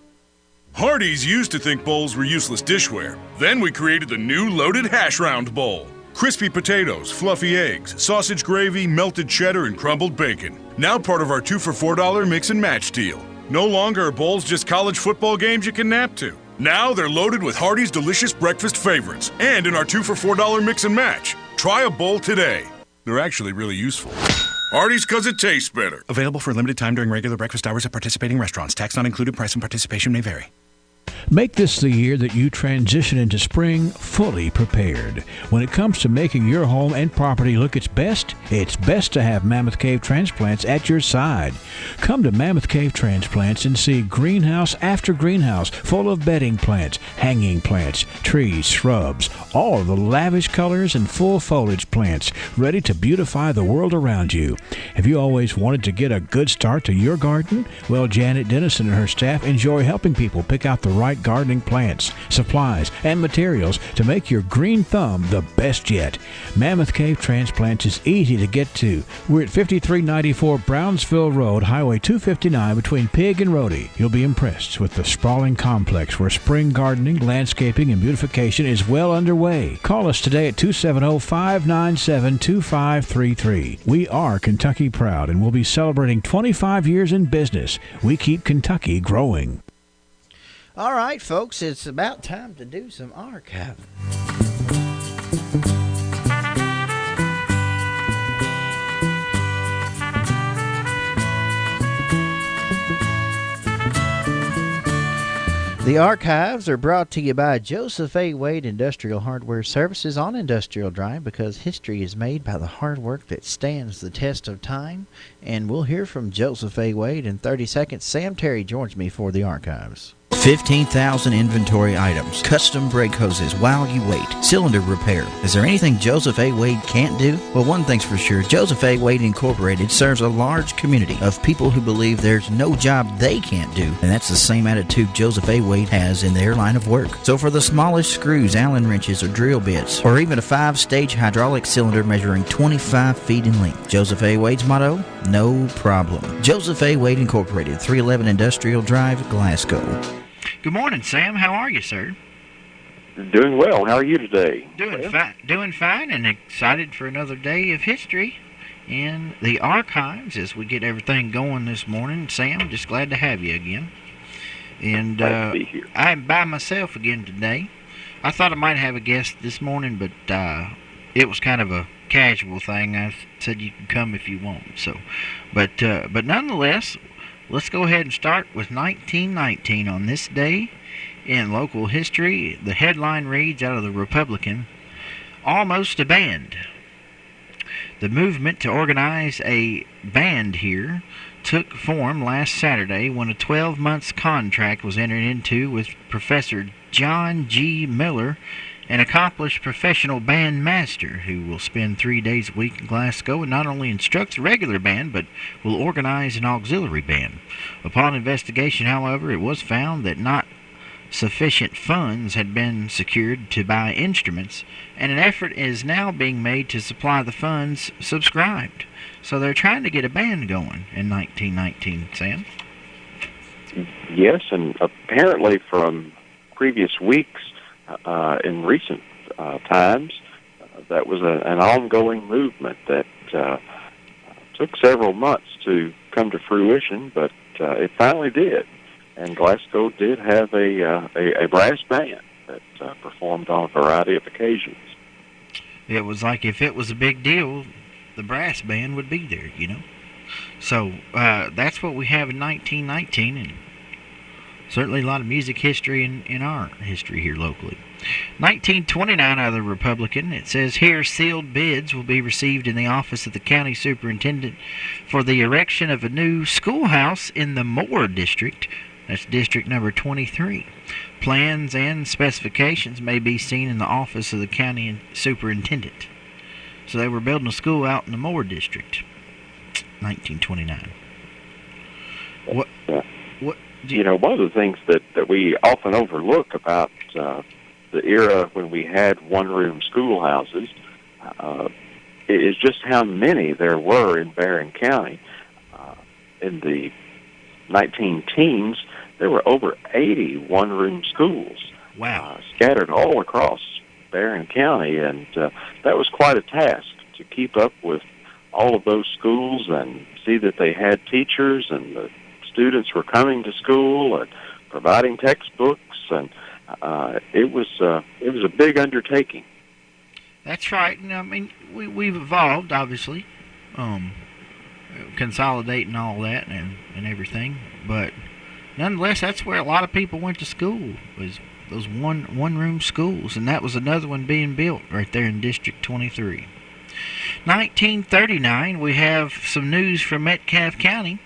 Hardee's used to think bowls were useless dishware. Then we created the new loaded hash round bowl. Crispy potatoes, fluffy eggs, sausage gravy, melted cheddar, and crumbled bacon. Now part of our 2 for $4 mix and match deal. No longer are bowls just college football games you can nap to. Now they're loaded with Hardee's delicious breakfast favorites and in our 2 for $4 mix and match. Try a bowl today. They're actually really useful. Hardee's, because it tastes better.
Available for a limited time during regular breakfast hours at participating restaurants. Tax not included. Price and participation may vary.
Make this the year that you transition into spring fully prepared. When it comes to making your home and property look its best to have Mammoth Cave Transplants at your side. Come to Mammoth Cave Transplants and see greenhouse after greenhouse full of bedding plants, hanging plants, trees, shrubs, all of the lavish colors and full foliage plants ready to beautify the world around you. Have you always wanted to get a good start to your garden? Well, Janet Dennison and her staff enjoy helping people pick out the right gardening plants, supplies, and materials to make your green thumb the best yet. Mammoth Cave Transplants is easy to get to. We're at 5394 Brownsville Road, Highway 259 between Pig and Rhodey. You'll be impressed with the sprawling complex where spring gardening, landscaping, and beautification is well underway. Call us today at 270-597-2533. We are Kentucky proud and we'll be celebrating 25 years in business. We keep Kentucky growing.
All right, folks, it's about time to do some archiving. The archives are brought to you by Joseph A. Wade Industrial Hardware Services on Industrial Drive, because history is made by the hard work that stands the test of time. And we'll hear from Joseph A. Wade in 30 seconds. Sam Terry joins me for the archives.
15,000 inventory items, custom brake hoses while you wait, cylinder repair. Is there anything Joseph A. Wade can't do? Well, one thing's for sure, Joseph A. Wade Incorporated serves a large community of people who believe there's no job they can't do, and that's the same attitude Joseph A. Wade has in their line of work. So for the smallest screws, Allen wrenches, or drill bits, or even a 5-stage hydraulic cylinder measuring 25 feet in length, Joseph A. Wade's motto, no problem. Joseph A. Wade Incorporated, 311 Industrial Drive, Glasgow. Good morning, Sam. How are you, sir?
Doing well. How are you today?
Doing fine, and excited for another day of history in the archives as we get everything going this morning. Sam, just glad to have you again. And
Glad to be here.
I'm by myself again today. I thought I might have a guest this morning, but it was kind of a casual thing. I said you can come if you want. So, but nonetheless, let's go ahead and start with 1919 on this day in local history. The headline reads out of the Republican, "Almost a Band." The movement to organize a band here took form last Saturday when a 12-month contract was entered into with Professor John G. Miller, an accomplished professional band master who will spend 3 days a week in Glasgow and not only instructs a regular band but will organize an auxiliary band. Upon investigation, however, it was found that not sufficient funds had been secured to buy instruments, and an effort is now being made to supply the funds subscribed. So they're trying to get a band going in 1919, Sam.
Yes, and apparently from previous weeks, in recent times, that was an ongoing movement that took several months to come to fruition, but it finally did. And Glasgow did have a brass band that performed on a variety of occasions.
It was like if it was a big deal, the brass band would be there, you know. So that's what we have in 1919, and certainly a lot of music history in our history here locally. 1929 out of the Republican, it says here, sealed bids will be received in the office of the county superintendent for the erection of a new schoolhouse in the Moore district. That's district number 23. Plans and specifications may be seen in the office of the county superintendent. So they were building a school out in the Moore district. 1929. What?
One of the things that we often overlook about the era when we had one-room schoolhouses is just how many there were in Barron County. In the 19-teens, there were over 80 one-room schools.
Wow.
Scattered all across Barron County, and that was quite a task to keep up with all of those schools and see that they had teachers and the students were coming to school and providing textbooks, and it was a big undertaking.
That's right. And I mean, we've evolved, obviously, consolidating all that and everything. But nonetheless, that's where a lot of people went to school, was those one-room schools, and that was another one being built right there in District 23. 1939, we have some news from Metcalfe County.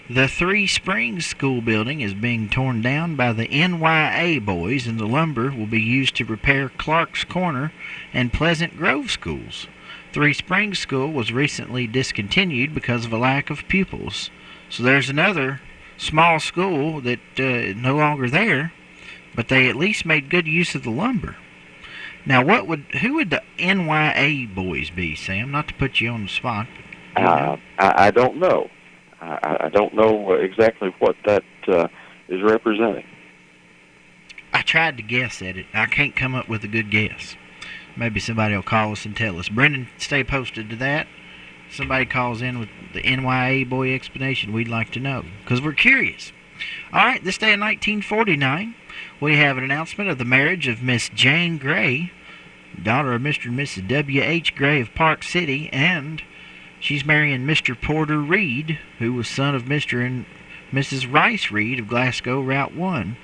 The Three Springs School building is being torn down by the NYA boys, and the lumber will be used to repair Clark's Corner and Pleasant Grove schools. Three Springs School was recently discontinued because of a lack of pupils. So there's another small school that is no longer there, but they at least made good use of the lumber. Now, who would the NYA boys be, Sam? Not to put you on the spot.
I don't know. I don't know exactly what that is representing.
I tried to guess at it. I can't come up with a good guess. Maybe somebody will call us and tell us. Brendan, stay posted to that. Somebody calls in with the NYA boy explanation, we'd like to know, because we're curious. All right, this day in 1949, we have an announcement of the marriage of Miss Jane Gray, daughter of Mr. and Mrs. W.H. Gray of Park City, and she's marrying Mr. Porter Reed, who was son of Mr. and Mrs. Rice Reed of Glasgow Route 1.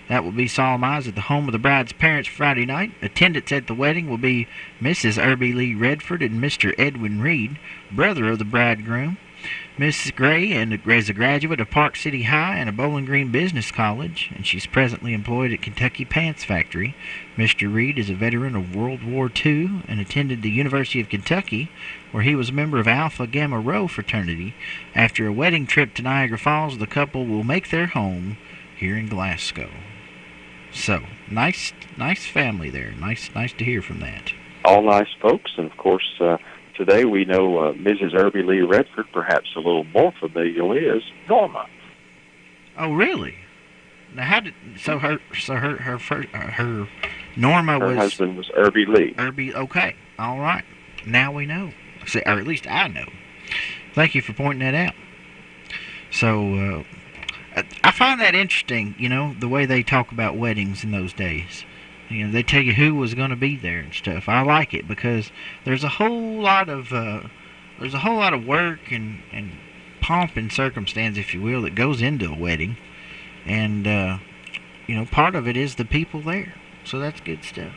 That will be solemnized at the home of the bride's parents Friday night. Attendants at the wedding will be Mrs. Irby Lee Redford and Mr. Edwin Reed, brother of the bridegroom. Mrs. Gray is a graduate of Park City High and a Bowling Green Business College, and she's presently employed at Kentucky Pants Factory. Mr. Reed is a veteran of World War II and attended the University of Kentucky, where he was a member of Alpha Gamma Rho fraternity. After a wedding trip to Niagara Falls, the couple will make their home here in Glasgow. So, nice family there. Nice to hear from that.
All nice folks, and of course, today we know Mrs. Irby Lee Redford, perhaps a little more familiarly, as Norma.
Oh, really? Now, her Norma was...
Her husband was Irby Lee.
Irby, okay. All right. Now we know. Or at least I know. Thank you for pointing that out. So, I find that interesting, the way they talk about weddings in those days. They tell you who was going to be there and stuff. I like it because there's a whole lot of work and pomp and circumstance, if you will, that goes into a wedding, and part of it is the people there. So that's good stuff.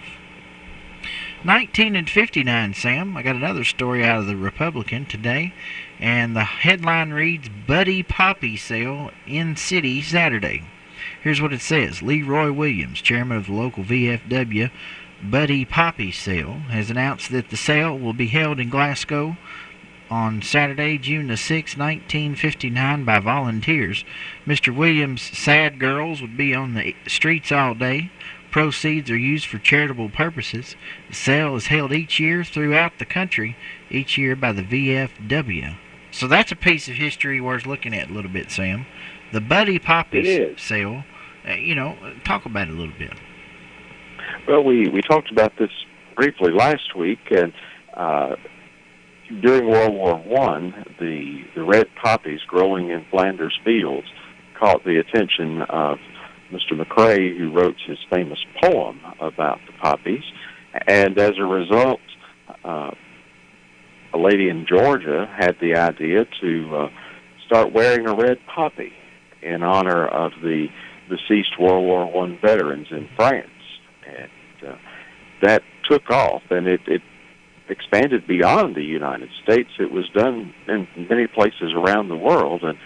1959, Sam. I got another story out of the Republican today, and the headline reads, Buddy Poppy Sale in City Saturday. Here's what it says. Leroy Williams, chairman of the local VFW Buddy Poppy Sale, has announced that the sale will be held in Glasgow on Saturday, June the 6th, 1959, by volunteers. Mr. Williams' Sad Girls would be on the streets all day. Proceeds are used for charitable purposes. The sale is held each year throughout the country, each year by the VFW. So that's a piece of history worth looking at a little bit, Sam. The Buddy Poppy sale, talk about it a little bit.
Well, we talked about this briefly last week, and during World War I, the red poppies growing in Flanders fields caught the attention of Mr. McCrae, who wrote his famous poem about the poppies, and as a result, a lady in Georgia had the idea to start wearing a red poppy in honor of the deceased World War I veterans in France. And that took off, and it expanded beyond the United States. It was done in many places around the world. And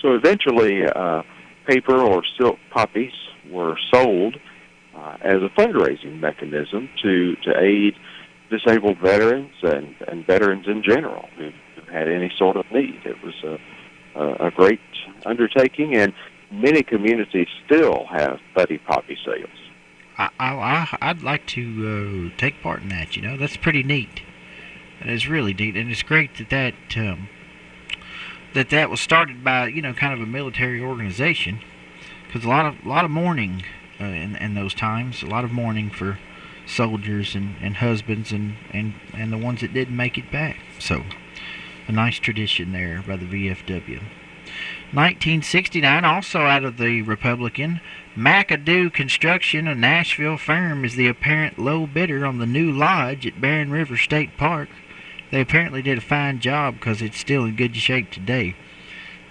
so eventually paper or silk poppies were sold as a fundraising mechanism to aid disabled veterans and veterans in general who had any sort of need. It was a great undertaking, and many communities still have Buddy Poppy sales.
I'd like to take part in that. That's pretty neat. It is really neat, and it's great that was started by kind of a military organization, because a lot of mourning in those times, a lot of mourning for soldiers and husbands and the ones that didn't make it back. So a nice tradition there by the VFW. 1969, also out of the Republican, McAdoo Construction, a Nashville firm, is the apparent low bidder on the new lodge at Barren River State Park. They apparently did a fine job because it's still in good shape today.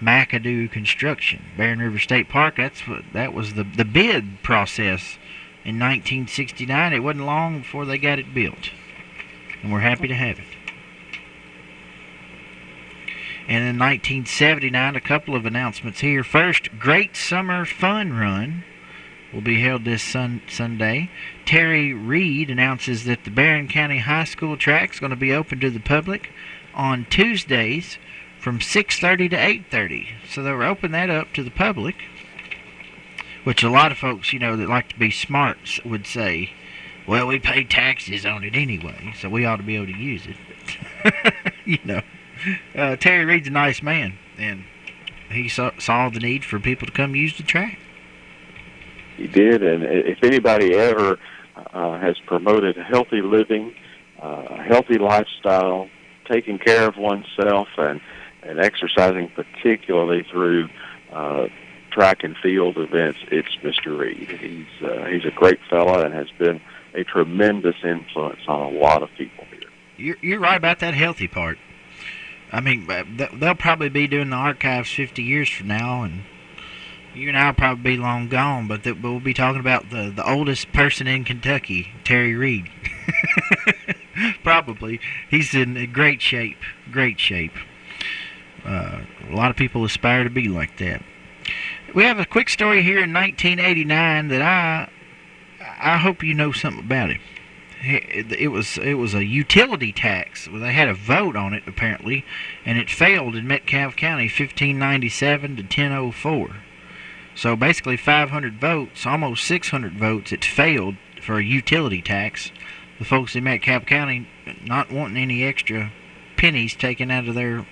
McAdoo Construction, Barren River State Park. That was the bid process in 1969. It wasn't long before they got it built, and we're happy to have it. And in 1979, a couple of announcements here. First, Great Summer Fun Run will be held this Sunday. Terry Reed announces that the Barren County High School track is going to be open to the public on Tuesdays from 6:30 to 8:30. So they'll open that up to the public, which a lot of folks, that like to be smart would say, well, we pay taxes on it anyway, so we ought to be able to use it. Terry Reed's a nice man, and he saw the need for people to come use the track.
He did, and if anybody ever has promoted healthy living, a healthy lifestyle, taking care of oneself, and exercising particularly through track and field events, it's Mr. Reed. He's a great fella and has been a tremendous influence on a lot of people here.
You're right about that healthy part. I mean, they'll probably be doing the archives 50 years from now, and you and I will probably be long gone, but we'll be talking about the oldest person in Kentucky, Terry Reed. Probably. He's in great shape. Great shape. A lot of people aspire to be like that. We have a quick story here in 1989 that I hope you know something about it. It was a utility tax. Well, they had a vote on it apparently, and it failed in Metcalfe County, 1597 to 1004. So basically 500 votes, almost 600 votes, it failed for a utility tax. The folks in Metcalfe County not wanting any extra pennies taken out of their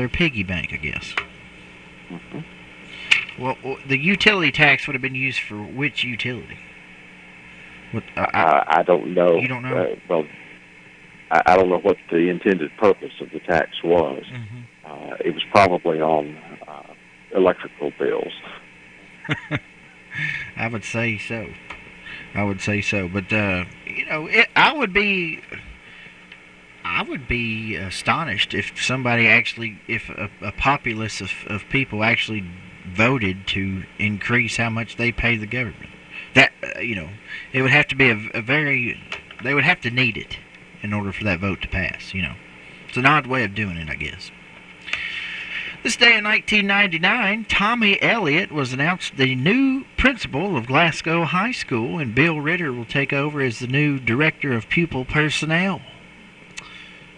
piggy bank, I guess.
Mm-hmm.
Well, the utility tax would have been used for which utility?
I don't know.
You don't know?
Well, I don't know what the intended purpose of the tax was.
Mm-hmm.
It was probably on electrical bills.
I would say so. But I would be astonished if somebody actually, if a populace of people actually voted to increase how much they pay the government. That it would have to be they would have to need it in order for that vote to pass. It's an odd way of doing it, I guess. This day in 1999, Tommy Elliott was announced the new principal of Glasgow High School, and Bill Ritter will take over as the new director of pupil personnel.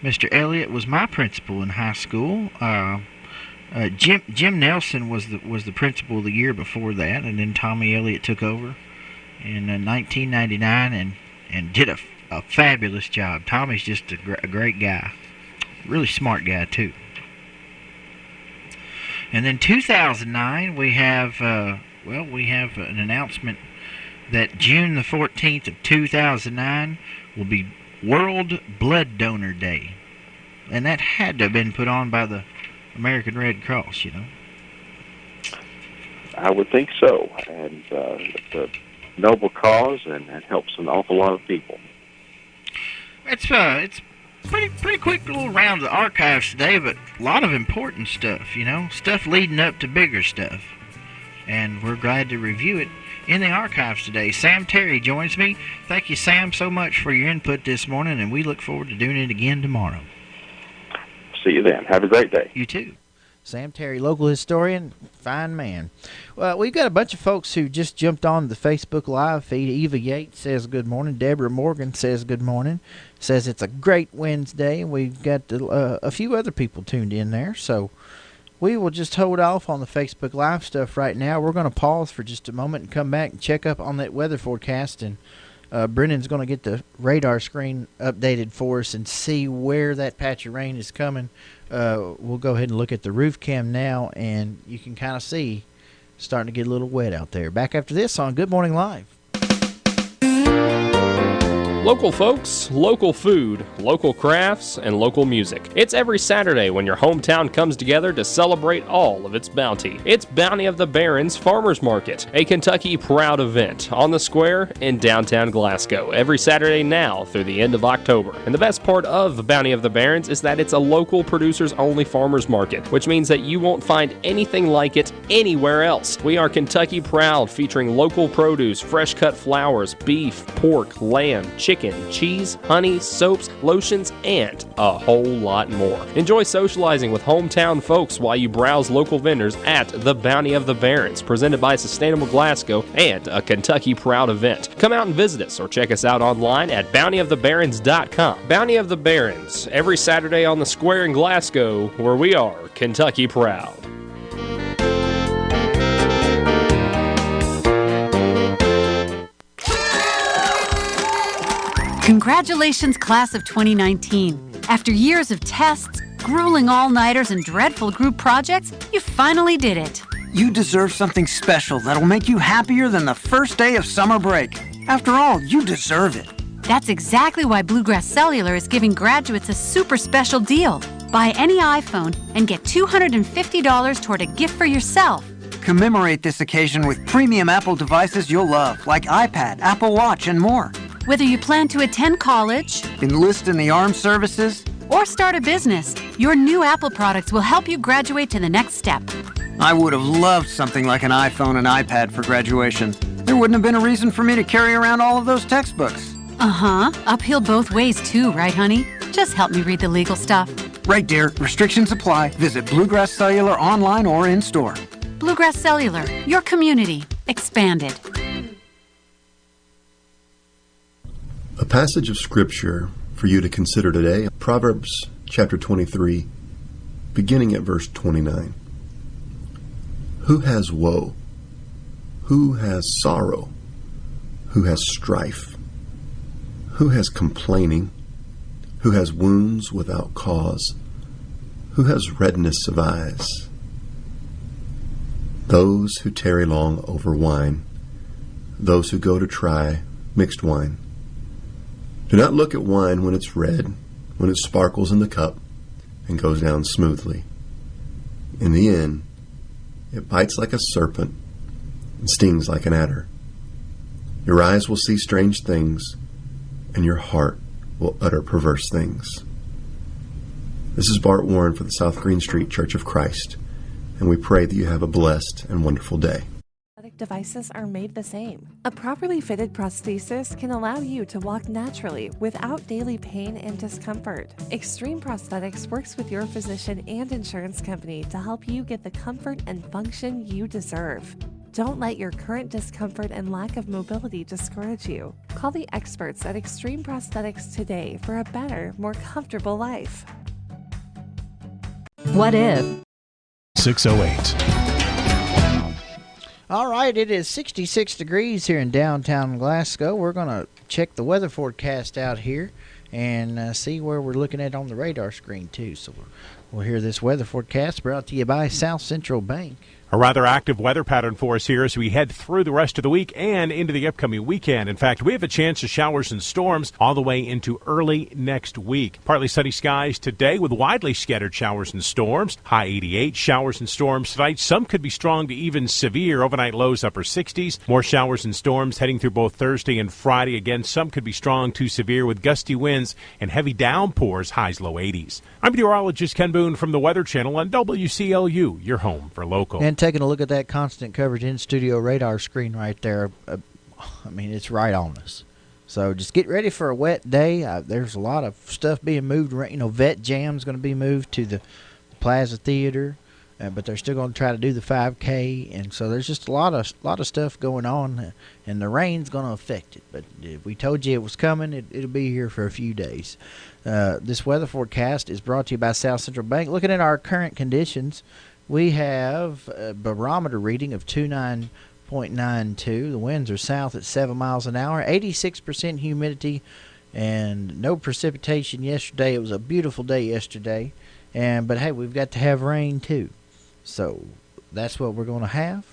Mr. Elliott was my principal in high school. Jim Nelson was the principal the year before that, and then Tommy Elliott took over in 1999 and did a fabulous job. Tommy's just a great guy, really smart guy too. And then 2009, we have an announcement that June the 14th of 2009 will be World Blood Donor Day, and that had to have been put on by the American Red Cross,
I would think so, and it's a noble cause and helps an awful lot of people.
It's Pretty quick little round of the archives today, but a lot of important stuff, stuff leading up to bigger stuff. And we're glad to review it in the archives today. Sam Terry joins me. Thank you, Sam, so much for your input this morning, and we look forward to doing it again tomorrow.
See you then. Have a great day.
You too. Sam Terry, local historian, fine man. Well, we've got a bunch of folks who just jumped on the Facebook Live feed. Eva Yates says good morning. Deborah Morgan says good morning. Says it's a great Wednesday. We've got a few other people tuned in there. So we will just hold off on the Facebook Live stuff right now. We're going to pause for just a moment and come back and check up on that weather forecast. And Brennan's going to get the radar screen updated for us and see where that patch of rain is coming. We'll go ahead and look at the roof cam now, and you can kind of see it's starting to get a little wet out there. Back after this on Good Morning Live.
Local folks, local food, local crafts, and local music. It's every Saturday when your hometown comes together to celebrate all of its bounty. It's Bounty of the Barons Farmers Market, a Kentucky proud event on the square in downtown Glasgow, every Saturday now through the end of October. And the best part of Bounty of the Barons is that it's a local producers-only farmers market, which means that you won't find anything like it anywhere else. We are Kentucky proud, featuring local produce, fresh-cut flowers, beef, pork, lamb, chicken, cheese, honey, soaps, lotions, and a whole lot more. Enjoy socializing with hometown folks while you browse local vendors at the Bounty of the Barons, presented by Sustainable Glasgow and a Kentucky Proud event. Come out and visit us or check us out online at bountyofthebarons.com. Bounty of the Barons, every Saturday on the square in Glasgow, where we are Kentucky Proud.
Congratulations, class of 2019. After years of tests, grueling all-nighters, and dreadful group projects, you finally did it.
You deserve something special that'll make you happier than the first day of summer break. After all, you deserve it.
That's exactly why Bluegrass Cellular is giving graduates a super special deal. Buy any iPhone and get $250 toward a gift for yourself.
Commemorate this occasion with premium Apple devices you'll love, like iPad, Apple Watch, and more.
Whether you plan to attend college,
enlist in the armed services,
or start a business, your new Apple products will help you graduate to the next step.
I would have loved something like an iPhone and iPad for graduation. There wouldn't have been a reason for me to carry around all of those textbooks.
Uh-huh. Uphill both ways too, right, honey? Just help me read the legal stuff.
Right, dear. Restrictions apply. Visit Bluegrass Cellular online or in store.
Bluegrass Cellular, your community, expanded.
A passage of Scripture for you to consider today, Proverbs chapter 23, beginning at verse 29. Who has woe? Who has sorrow? Who has strife? Who has complaining? Who has wounds without cause? Who has redness of eyes? Those who tarry long over wine, those who go to try mixed wine. Do not look at wine when it's red, when it sparkles in the cup and goes down smoothly. In the end, it bites like a serpent and stings like an adder. Your eyes will see strange things, and your heart will utter perverse things. This is Bart Warren for the South Green Street Church of Christ, and we pray that you have a blessed and wonderful day.
Devices are made the same. A properly fitted prosthesis can allow you to walk naturally without daily pain and discomfort. Extreme Prosthetics works with your physician and insurance company to help you get the comfort and function you deserve. Don't let your current discomfort and lack of mobility discourage you. Call the experts at Extreme Prosthetics today for a better, more comfortable life.
What if?
608.
All right, it is 66 degrees here in downtown Glasgow. We're going to check the weather forecast out here and see where we're looking at on the radar screen, too. So we'll hear this weather forecast brought to you by South Central Bank.
A rather active weather pattern for us here as we head through the rest of the week and into the upcoming weekend. In fact, we have a chance of showers and storms all the way into early next week. Partly sunny skies today with widely scattered showers and storms. High 88. Showers and storms tonight. Some could be strong to even severe. Overnight lows upper 60s. More showers and storms heading through both Thursday and Friday. Again, some could be strong to severe with gusty winds and heavy downpours. Highs low 80s. I'm meteorologist Ken Boone from the Weather Channel on WCLU, your home for local.
And taking a look at that constant coverage in-studio radar screen right there, I mean, it's right on us. So just get ready for a wet day. There's a lot of stuff being moved. Vet Jam's going to be moved to the Plaza Theater, but they're still going to try to do the 5K. And so there's just a lot of stuff going on, and the rain's going to affect it. But if we told you it was coming, it'll be here for a few days. This weather forecast is brought to you by South Central Bank. Looking at our current conditions, we have a barometer reading of 29.92. The winds are south at 7 miles an hour, 86% humidity, and no precipitation yesterday. It was a beautiful day yesterday, but hey, we've got to have rain too. So that's what we're going to have.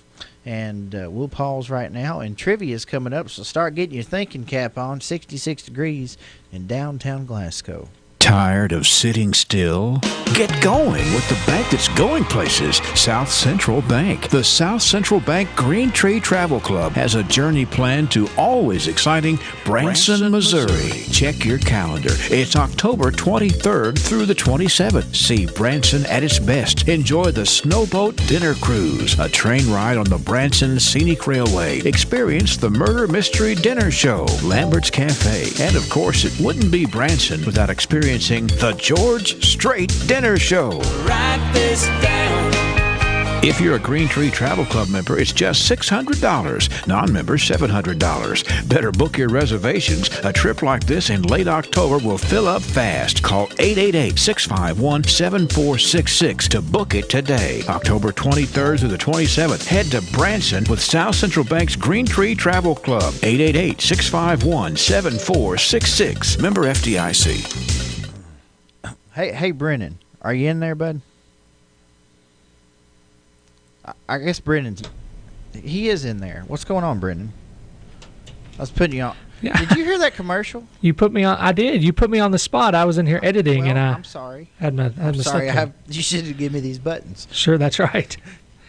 And we'll pause right now. And trivia is coming up, so start getting your thinking cap on. 66 degrees in downtown Glasgow.
Tired of sitting still? Get going with the bank that's going places, South Central Bank. The South Central Bank Green Tree Travel Club has a journey planned to always exciting Branson, Missouri. Check your calendar. It's October 23rd through the 27th. See Branson at its best. Enjoy the Snowboat Dinner Cruise, a train ride on the Branson Scenic Railway. Experience the Murder Mystery Dinner Show, Lambert's Cafe, and of course, it wouldn't be Branson without experiencing the George Strait Dinner Show.
Write this down.
If you're a Green Tree Travel Club member, it's just $600. Non-members, $700. Better book your reservations. A trip like this in late October will fill up fast. Call 888-651-7466 to book it today. October 23rd through the 27th. Head to Branson with South Central Bank's Green Tree Travel Club. 888-651-7466. Member FDIC.
Hey, Brennan, are you in there, bud? I guess he is in there. What's going on, Brendan? I was putting you on. Yeah. Did you hear that commercial?
You put me on. I did. You put me on the spot. I was in here editing,
I'm sorry.
I'm
sorry. You should have given me these buttons.
Sure, that's right.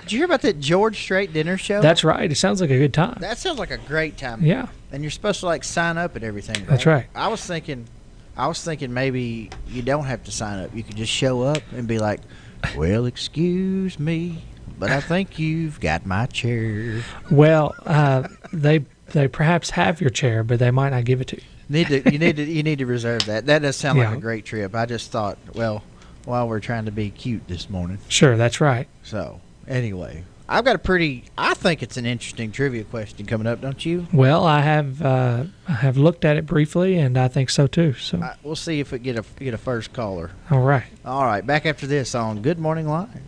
Did you hear about that George Strait Dinner Show?
That's right. It sounds like a good time.
That sounds like a great time.
Yeah.
And you're supposed to sign up and everything. Right?
That's right.
I was thinking maybe you don't have to sign up. You could just show up and be like, "Well, excuse me, but I think you've got my chair."
Well, they perhaps have your chair, but they might not give it to you.
You need to reserve that. That does sound like a great trip. I just thought, well, while we're trying to be cute this morning.
Sure, that's right.
So anyway, I've got I think it's an interesting trivia question coming up, don't you?
Well, I have looked at it briefly, and I think so too. So
we'll see if we get a first caller.
All right.
Back after this on Good Morning Live.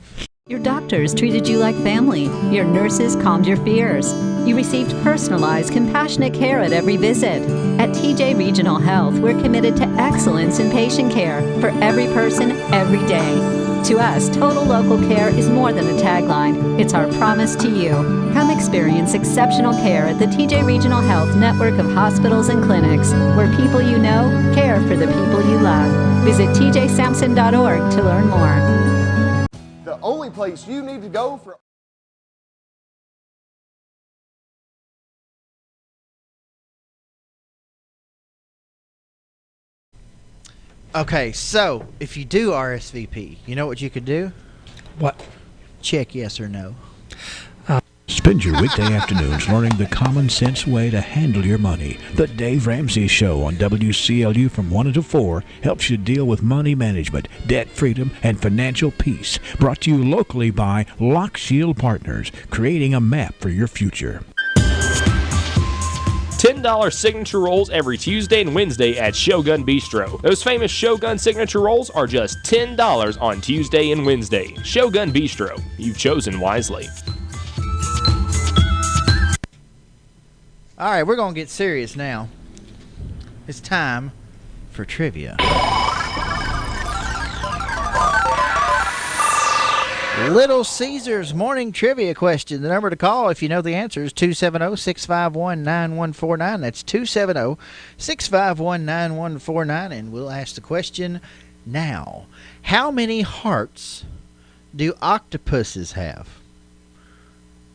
Your doctors treated you like family. Your nurses calmed your fears. You received personalized, compassionate care at every visit. At TJ Regional Health, we're committed to excellence in patient care for every person, every day. To us, total local care is more than a tagline. It's our promise to you. Come experience exceptional care at the TJ Regional Health network of hospitals and clinics, where people you know care for the people you love. Visit tjsampson.org to learn more.
The only place you need to go for...
Okay, so if you do RSVP, you know what you could do?
What?
Check yes or no.
Spend your weekday afternoons learning the common sense way to handle your money. The Dave Ramsey Show on WCLU from 1 until 4 helps you deal with money management, debt freedom, and financial peace. Brought to you locally by Lock Shield Partners, creating a map for your future.
$10 signature rolls every Tuesday and Wednesday at Shogun Bistro. Those famous Shogun signature rolls are just $10 on Tuesday and Wednesday. Shogun Bistro. You've chosen wisely.
All right, we're going to get serious now. It's time for trivia. Little Caesars morning trivia question. The number to call if you know the answer is 270-651-9149. That's 270-651-9149, and we'll ask the question now. How many hearts do octopuses have?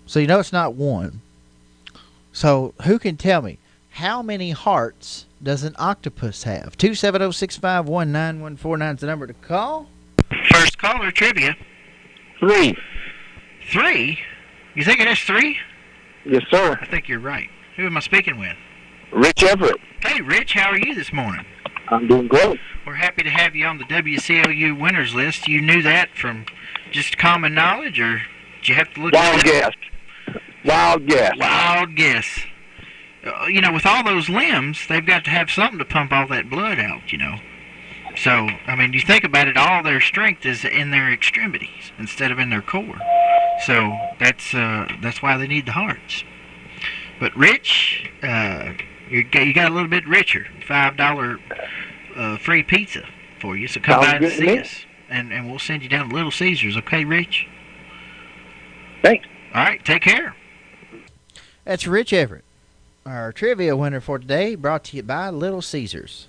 So you know it's not one. So who can tell me, how many hearts does an octopus have? 270-651-9149 is the number to call.
First caller, trivia.
3.
3? You think it is 3?
Yes, sir.
I think you're right. Who am I speaking with?
Rich Everett.
Hey, Rich, how are you this morning?
I'm doing great.
We're happy to have you on the WCLU winners list. You knew that from just common knowledge, or did you have to look
Wild
at it?
guess. Wild guess.
Wild guess. You know, with all those limbs, they've got to have something to pump all that blood out, you know. So, I mean, you think about it, all their strength is in their extremities instead of in their core. So that's why they need the hearts. But Rich, you got a little bit richer. $5 free pizza for you. So come by and see us, and we'll send you down to Little Caesars. Okay, Rich?
Thanks.
All right, take care.
That's Rich Everett, our trivia winner for today, brought to you by Little Caesars.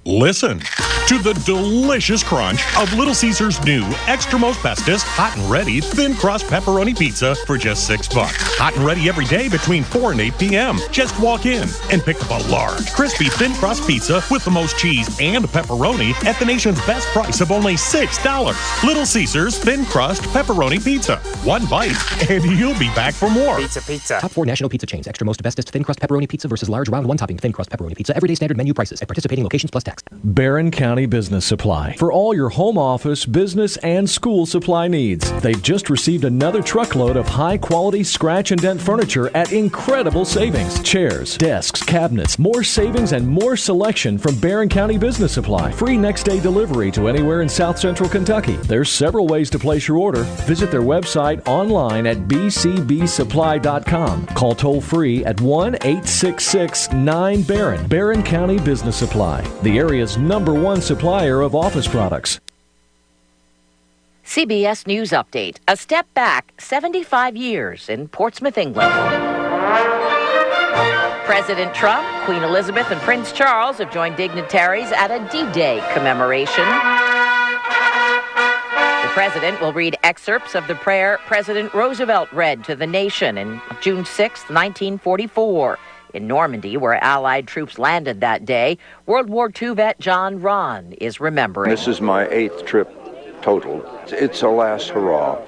Listen to the delicious crunch of Little Caesars' new Extra Most Bestest Hot and Ready Thin Crust Pepperoni Pizza for just $6. Hot and ready every day between 4 and 8 p.m. Just walk in and pick up a large, crispy Thin Crust Pizza with the most cheese and pepperoni at the nation's best price of only $6. Little Caesars Thin Crust Pepperoni Pizza. One bite and you'll be back for more.
Pizza. Top 4 national pizza chains. Extra Most Bestest Thin Crust Pepperoni Pizza versus large round one-topping Thin Crust Pepperoni Pizza. Everyday standard menu prices at participating locations plus tax.
Barron County Business Supply. For all your home office, business, and school supply needs. They've just received another truckload of high-quality scratch and dent furniture at incredible savings. Chairs, desks, cabinets, more savings and more selection from Barron County Business Supply. Free next-day delivery to anywhere in South Central Kentucky. There's several ways to place your order. Visit their website online at bcbsupply.com. Call toll-free at 1-866-9-BARRON. Barron County Business Supply, the area's #1 supplier of office products.
CBS News Update. A step back 75 years in Portsmouth, England. President Trump, Queen Elizabeth, and Prince Charles have joined dignitaries at a D-Day commemoration. The president will read excerpts of the prayer President Roosevelt read to the nation on June 6, 1944. In Normandy, where Allied troops landed that day, World War II vet John Ron is remembering.
This is my 8th trip total. It's a last hurrah.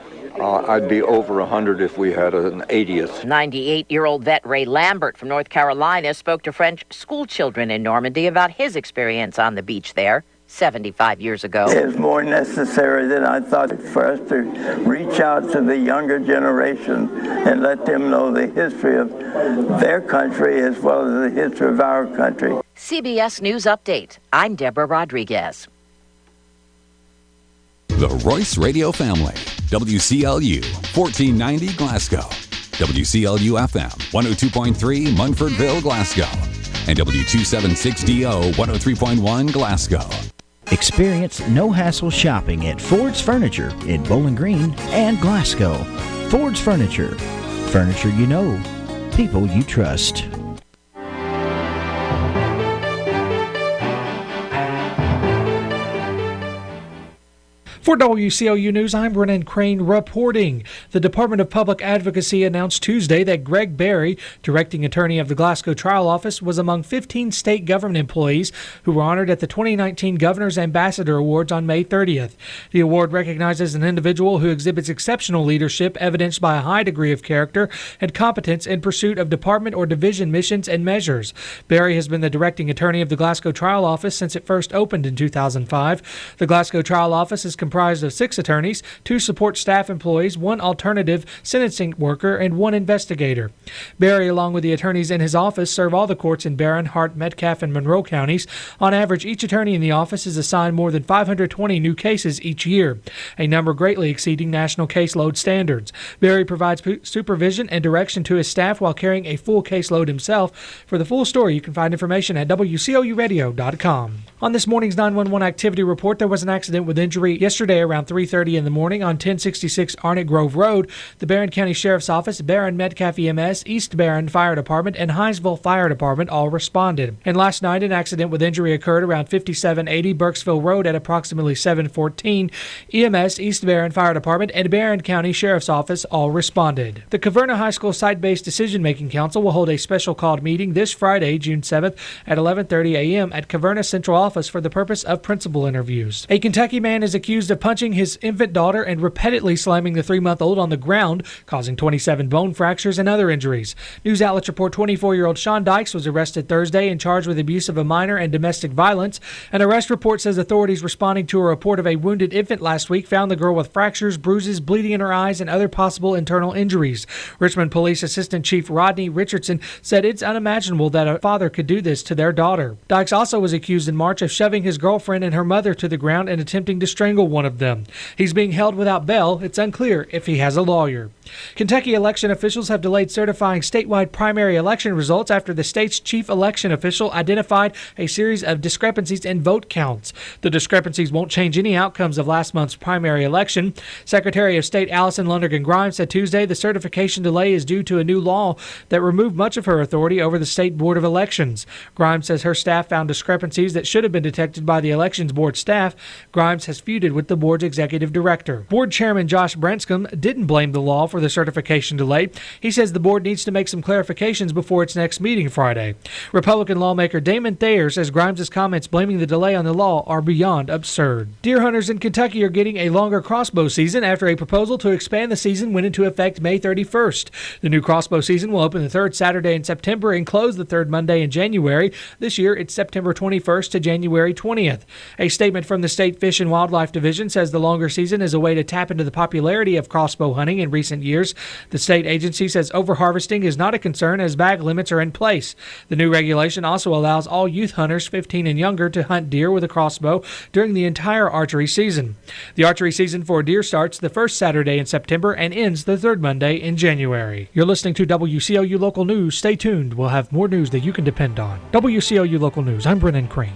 I'd be over 100 if we had an 80th.
98-year-old vet Ray Lambert from North Carolina spoke to French school children in Normandy about his experience on the beach there 75 years ago.
It's more necessary than I thought for us to reach out to the younger generation and let them know the history of their country as well as the history of our country.
CBS News Update. I'm Deborah Rodriguez.
The Royce Radio Family. WCLU, 1490 Glasgow. WCLU FM, 102.3 Munfordville, Glasgow. And W276DO, 103.1 Glasgow.
Experience no-hassle shopping at Ford's Furniture in Bowling Green and Glasgow. Ford's Furniture. Furniture you know. People you trust.
For WCLU News, I'm Brennan Crane reporting. The Department of Public Advocacy announced Tuesday that Greg Barry, directing attorney of the Glasgow Trial Office, was among 15 state government employees who were honored at the 2019 Governor's Ambassador Awards on May 30th. The award recognizes an individual who exhibits exceptional leadership evidenced by a high degree of character and competence in pursuit of department or division missions and measures. Barry has been the directing attorney of the Glasgow Trial Office since it first opened in 2005. The Glasgow Trial Office is comprised of 6 attorneys, 2 support staff employees, 1 alternative sentencing worker, and 1 investigator. Barry, along with the attorneys in his office, serve all the courts in Barron, Hart, Metcalfe, and Monroe counties. On average, each attorney in the office is assigned more than 520 new cases each year, a number greatly exceeding national caseload standards. Barry provides supervision and direction to his staff while carrying a full caseload himself. For the full story, you can find information at WCLUradio.com. On this morning's 911 activity report, there was an accident with injury yesterday Yesterday, around 3:30 in the morning on 1066 Arnott Grove Road, the Barron County Sheriff's Office, Barron Metcalf EMS, East Barron Fire Department, and Hinesville Fire Department all responded. And last night, an accident with injury occurred around 5780 Burkesville Road at approximately 7:14. EMS, East Barron Fire Department, and Barron County Sheriff's Office all responded. The Caverna High School Site-Based Decision-Making Council will hold a special called meeting this Friday, June 7th at 11:30 a.m. at Caverna Central Office for the purpose of principal interviews. A Kentucky man is accused of punching his infant daughter and repeatedly slamming the 3-month-old on the ground, causing 27 bone fractures and other injuries. News outlets report 24-year-old Sean Dykes was arrested Thursday and charged with abuse of a minor and domestic violence. An arrest report says authorities responding to a report of a wounded infant last week found the girl with fractures, bruises, bleeding in her eyes, and other possible internal injuries. Richmond Police Assistant Chief Rodney Richardson said it's unimaginable that a father could do this to their daughter. Dykes also was accused in March of shoving his girlfriend and her mother to the ground and attempting to strangle one of them. He's being held without bail. It's unclear if he has a lawyer. Kentucky election officials have delayed certifying statewide primary election results after the state's chief election official identified a series of discrepancies in vote counts. The discrepancies won't change any outcomes of last month's primary election. Secretary of State Allison Lundergan Grimes said Tuesday the certification delay is due to a new law that removed much of her authority over the State Board of Elections. Grimes says her staff found discrepancies that should have been detected by the Elections Board staff. Grimes has feuded with the board's executive director. Board Chairman Josh Branscombe didn't blame the law for the certification delay. He says the board needs to make some clarifications before its next meeting Friday. Republican lawmaker Damon Thayer says Grimes' comments blaming the delay on the law are beyond absurd. Deer hunters in Kentucky are getting a longer crossbow season after a proposal to expand the season went into effect May 31st. The new crossbow season will open the third Saturday in September and close the third Monday in January. This year, it's September 21st to January 20th. A statement from the State Fish and Wildlife Division says the longer season is a way to tap into the popularity of crossbow hunting in recent years. The state agency says overharvesting is not a concern as bag limits are in place. The new regulation also allows all youth hunters 15 and younger to hunt deer with a crossbow during the entire archery season. The archery season for deer starts the first Saturday in September and ends the third Monday in January. You're listening to WCLU Local News. Stay tuned. We'll have more news that you can depend on. WCLU Local News. I'm Brennan Crane.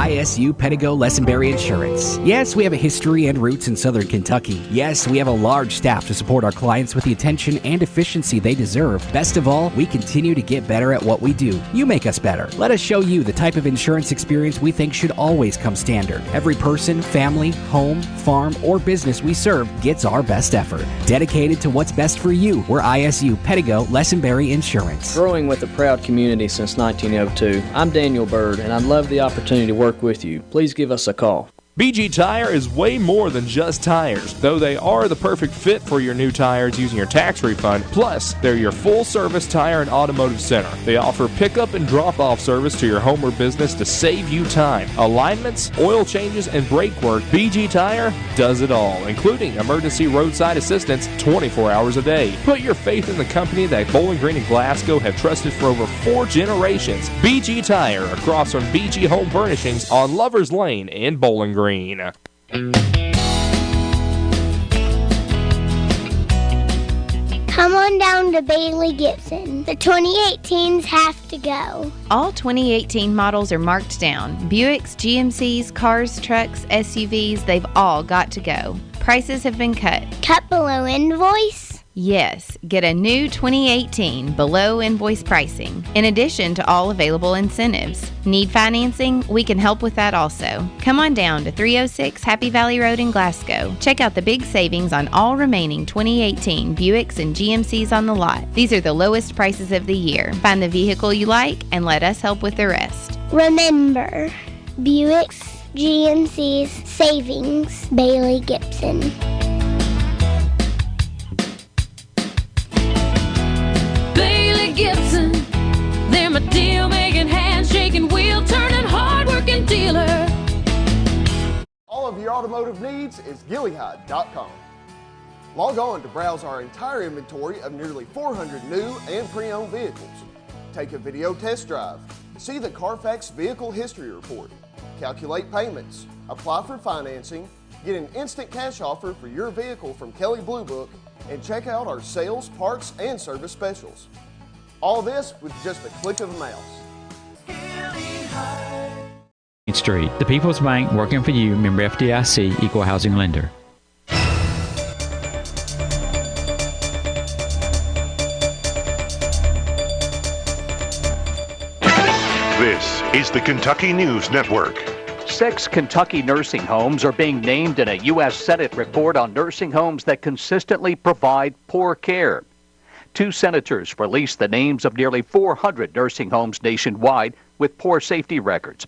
ISU Pedigo Lessenberry Insurance. Yes, we have a history and roots in Southern Kentucky. Yes, we have a large staff to support our clients with the attention and efficiency they deserve. Best of all, we continue to get better at what we do. You make us better. Let us show you the type of insurance experience we think should always come standard. Every person, family, home, farm, or business we serve gets our best effort. Dedicated to what's best for you, we're ISU Pedigo Lessenberry Insurance.
Growing with a proud community since 1902, I'm Daniel Bird, and I'd love the opportunity to work with you. Please give us a call.
BG Tire is way more than just tires, though they are the perfect fit for your new tires using your tax refund. Plus, they're your full-service tire and automotive center. They offer pickup and drop-off service to your home or business to save you time. Alignments, oil changes, and brake work, BG Tire does it all, including emergency roadside assistance 24 hours a day. Put your faith in the company that Bowling Green and Glasgow have trusted for over 4 generations. BG Tire, across from BG Home Furnishings on Lovers Lane in Bowling Green.
Come on down to Bailey Gibson. The 2018s have to go.
All 2018 models are marked down. Buicks, GMCs, cars, trucks, SUVs, they've all got to go. Prices have been cut.
Cut below invoice?
Yes, get a new 2018 below invoice pricing, in addition to all available incentives. Need financing? We can help with that also. Come on down to 306 Happy Valley Road in Glasgow. Check out the big savings on all remaining 2018 Buicks and GMCs on the lot. These are the lowest prices of the year. Find the vehicle you like and let us help with the rest.
Remember, Buicks, GMCs, savings, Bailey Gibson.
Gibson, they're my deal-making, hand-shaking, wheel-turning, hard-working dealer.
All of your automotive needs is GillyHide.com. Log on to browse our entire inventory of nearly 400 new and pre-owned vehicles. Take a video test drive, see the Carfax Vehicle History Report, calculate payments, apply for financing, get an instant cash offer for your vehicle from Kelley Blue Book, and check out our sales, parts, and service specials. All this with just a click of a mouse.
Street. The People's Bank, working for you, member FDIC, equal housing lender.
This is the Kentucky News Network.
6 Kentucky nursing homes are being named in a U.S. Senate report on nursing homes that consistently provide poor care. 2 senators released the names of nearly 400 nursing homes nationwide with poor safety records.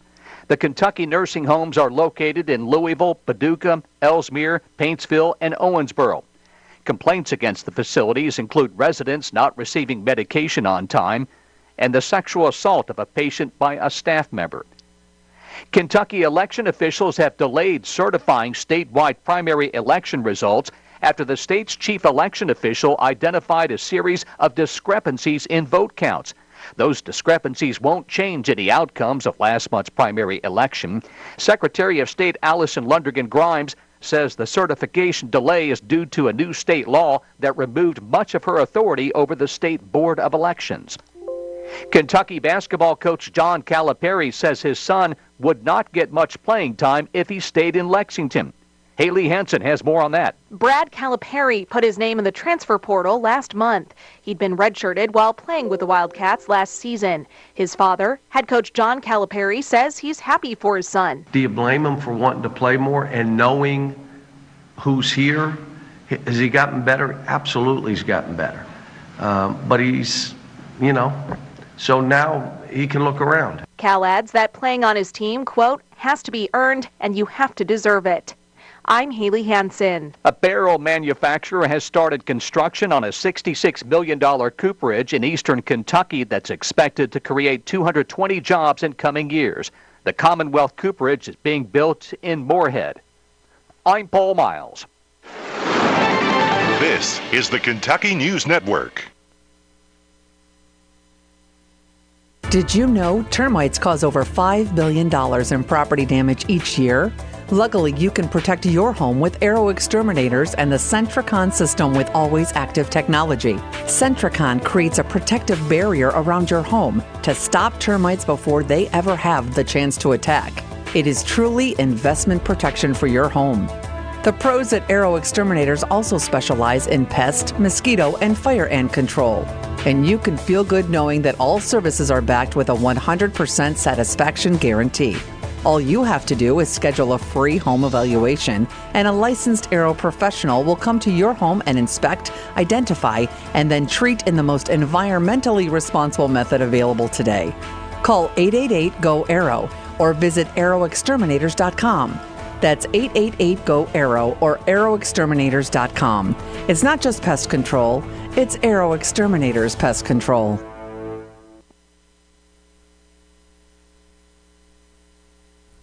The Kentucky nursing homes are located in Louisville, Paducah, Ellesmere, Paintsville, and Owensboro. Complaints against the facilities include residents not receiving medication on time and the sexual assault of a patient by a staff member. Kentucky election officials have delayed certifying statewide primary election results after the state's chief election official identified a series of discrepancies in vote counts. Those discrepancies won't change any outcomes of last month's primary election. Secretary of State Allison Lundergan Grimes says the certification delay is due to a new state law that removed much of her authority over the State Board of Elections. Kentucky basketball coach John Calipari says his son would not get much playing time if he stayed in Lexington. Haley Hansen has more on that.
Brad Calipari put his name in the transfer portal last month. He'd been redshirted while playing with the Wildcats last season. His father, head coach John Calipari, says he's happy for his son.
Do you blame him for wanting to play more and knowing who's here? Has he gotten better? Absolutely he's gotten better. But he's, so now he can look around.
Cal adds that playing on his team, quote, has to be earned and you have to deserve it. I'm Haley Hansen.
A barrel manufacturer has started construction on a $66 million cooperage in eastern Kentucky that's expected to create 220 jobs in coming years. The Commonwealth Cooperage is being built in Moorhead. I'm Paul Miles.
This is the Kentucky News Network.
Did you know termites cause over $5 billion in property damage each year? Luckily, you can protect your home with Arrow Exterminators and the Centricon system with always active technology. Centricon creates a protective barrier around your home to stop termites before they ever have the chance to attack. It is truly investment protection for your home. The pros at Arrow Exterminators also specialize in pest, mosquito, and fire ant control. And you can feel good knowing that all services are backed with a 100% satisfaction guarantee. All you have to do is schedule a free home evaluation, and a licensed Arrow professional will come to your home and inspect, identify, and then treat in the most environmentally responsible method available today. Call 888-GO-ARROW or visit arrowexterminators.com. That's 888-GO-ARROW or arrowexterminators.com. It's not just pest control, it's Arrow Exterminators Pest Control.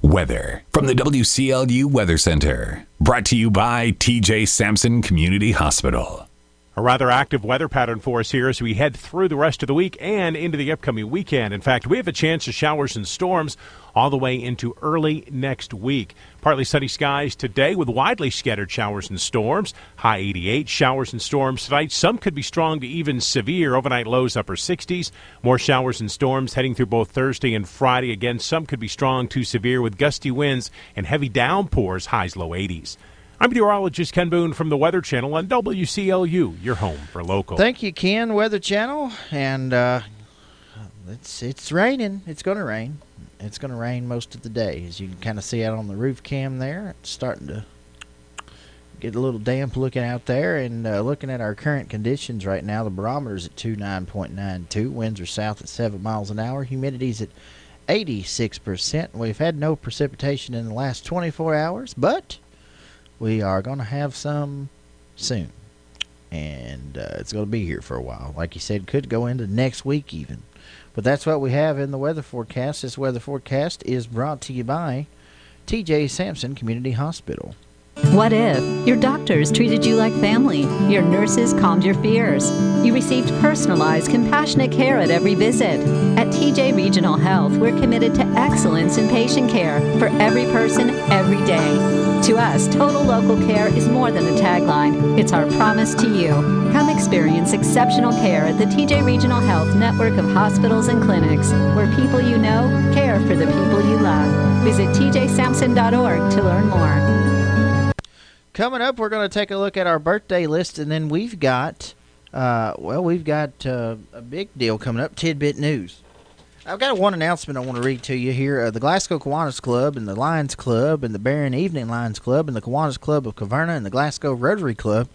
Weather from the WCLU Weather Center. Brought to you by TJ Sampson Community Hospital.
A rather active weather pattern for us here as we head through the rest of the week and into the upcoming weekend. In fact, we have a chance of showers and storms all the way into early next week. Partly sunny skies today with widely scattered showers and storms. High 88, showers and storms tonight. Some could be strong to even severe. Overnight lows upper 60s. More showers and storms heading through both Thursday and Friday. Again, some could be strong to severe with gusty winds and heavy downpours. Highs low 80s. I'm meteorologist Ken Boone from the Weather Channel on WCLU, your home for local.
Thank you, Ken, Weather Channel. And it's raining. It's going to rain. It's going to rain most of the day. As you can kind of see out on the roof cam there, it's starting to get a little damp looking out there. And looking at our current conditions right now, the barometer's at 29.92. Winds are south at 7 miles an hour. Humidity's at 86%. We've had no precipitation in the last 24 hours, but we are going to have some soon, and it's going to be here for a while. Like you said, could go into next week even. But that's what we have in the weather forecast. This weather forecast is brought to you by TJ Sampson Community Hospital.
What if your doctors treated you like family, your nurses calmed your fears, you received personalized, compassionate care at every visit? At TJ Regional Health, we're committed to excellence in patient care for every person, every day. To us, total local care is more than a tagline. It's our promise to you. Come experience exceptional care at the TJ Regional Health network of hospitals and clinics, where people you know care for the people you love. Visit tjsampson.org to learn more.
Coming up, we're going to take a look at our birthday list, and then we've got, a big deal coming up, Tidbit News. I've got one announcement I want to read to you here. The Glasgow Kiwanis Club and the Lions Club and the Barron Evening Lions Club and the Kiwanis Club of Caverna and the Glasgow Rotary Club,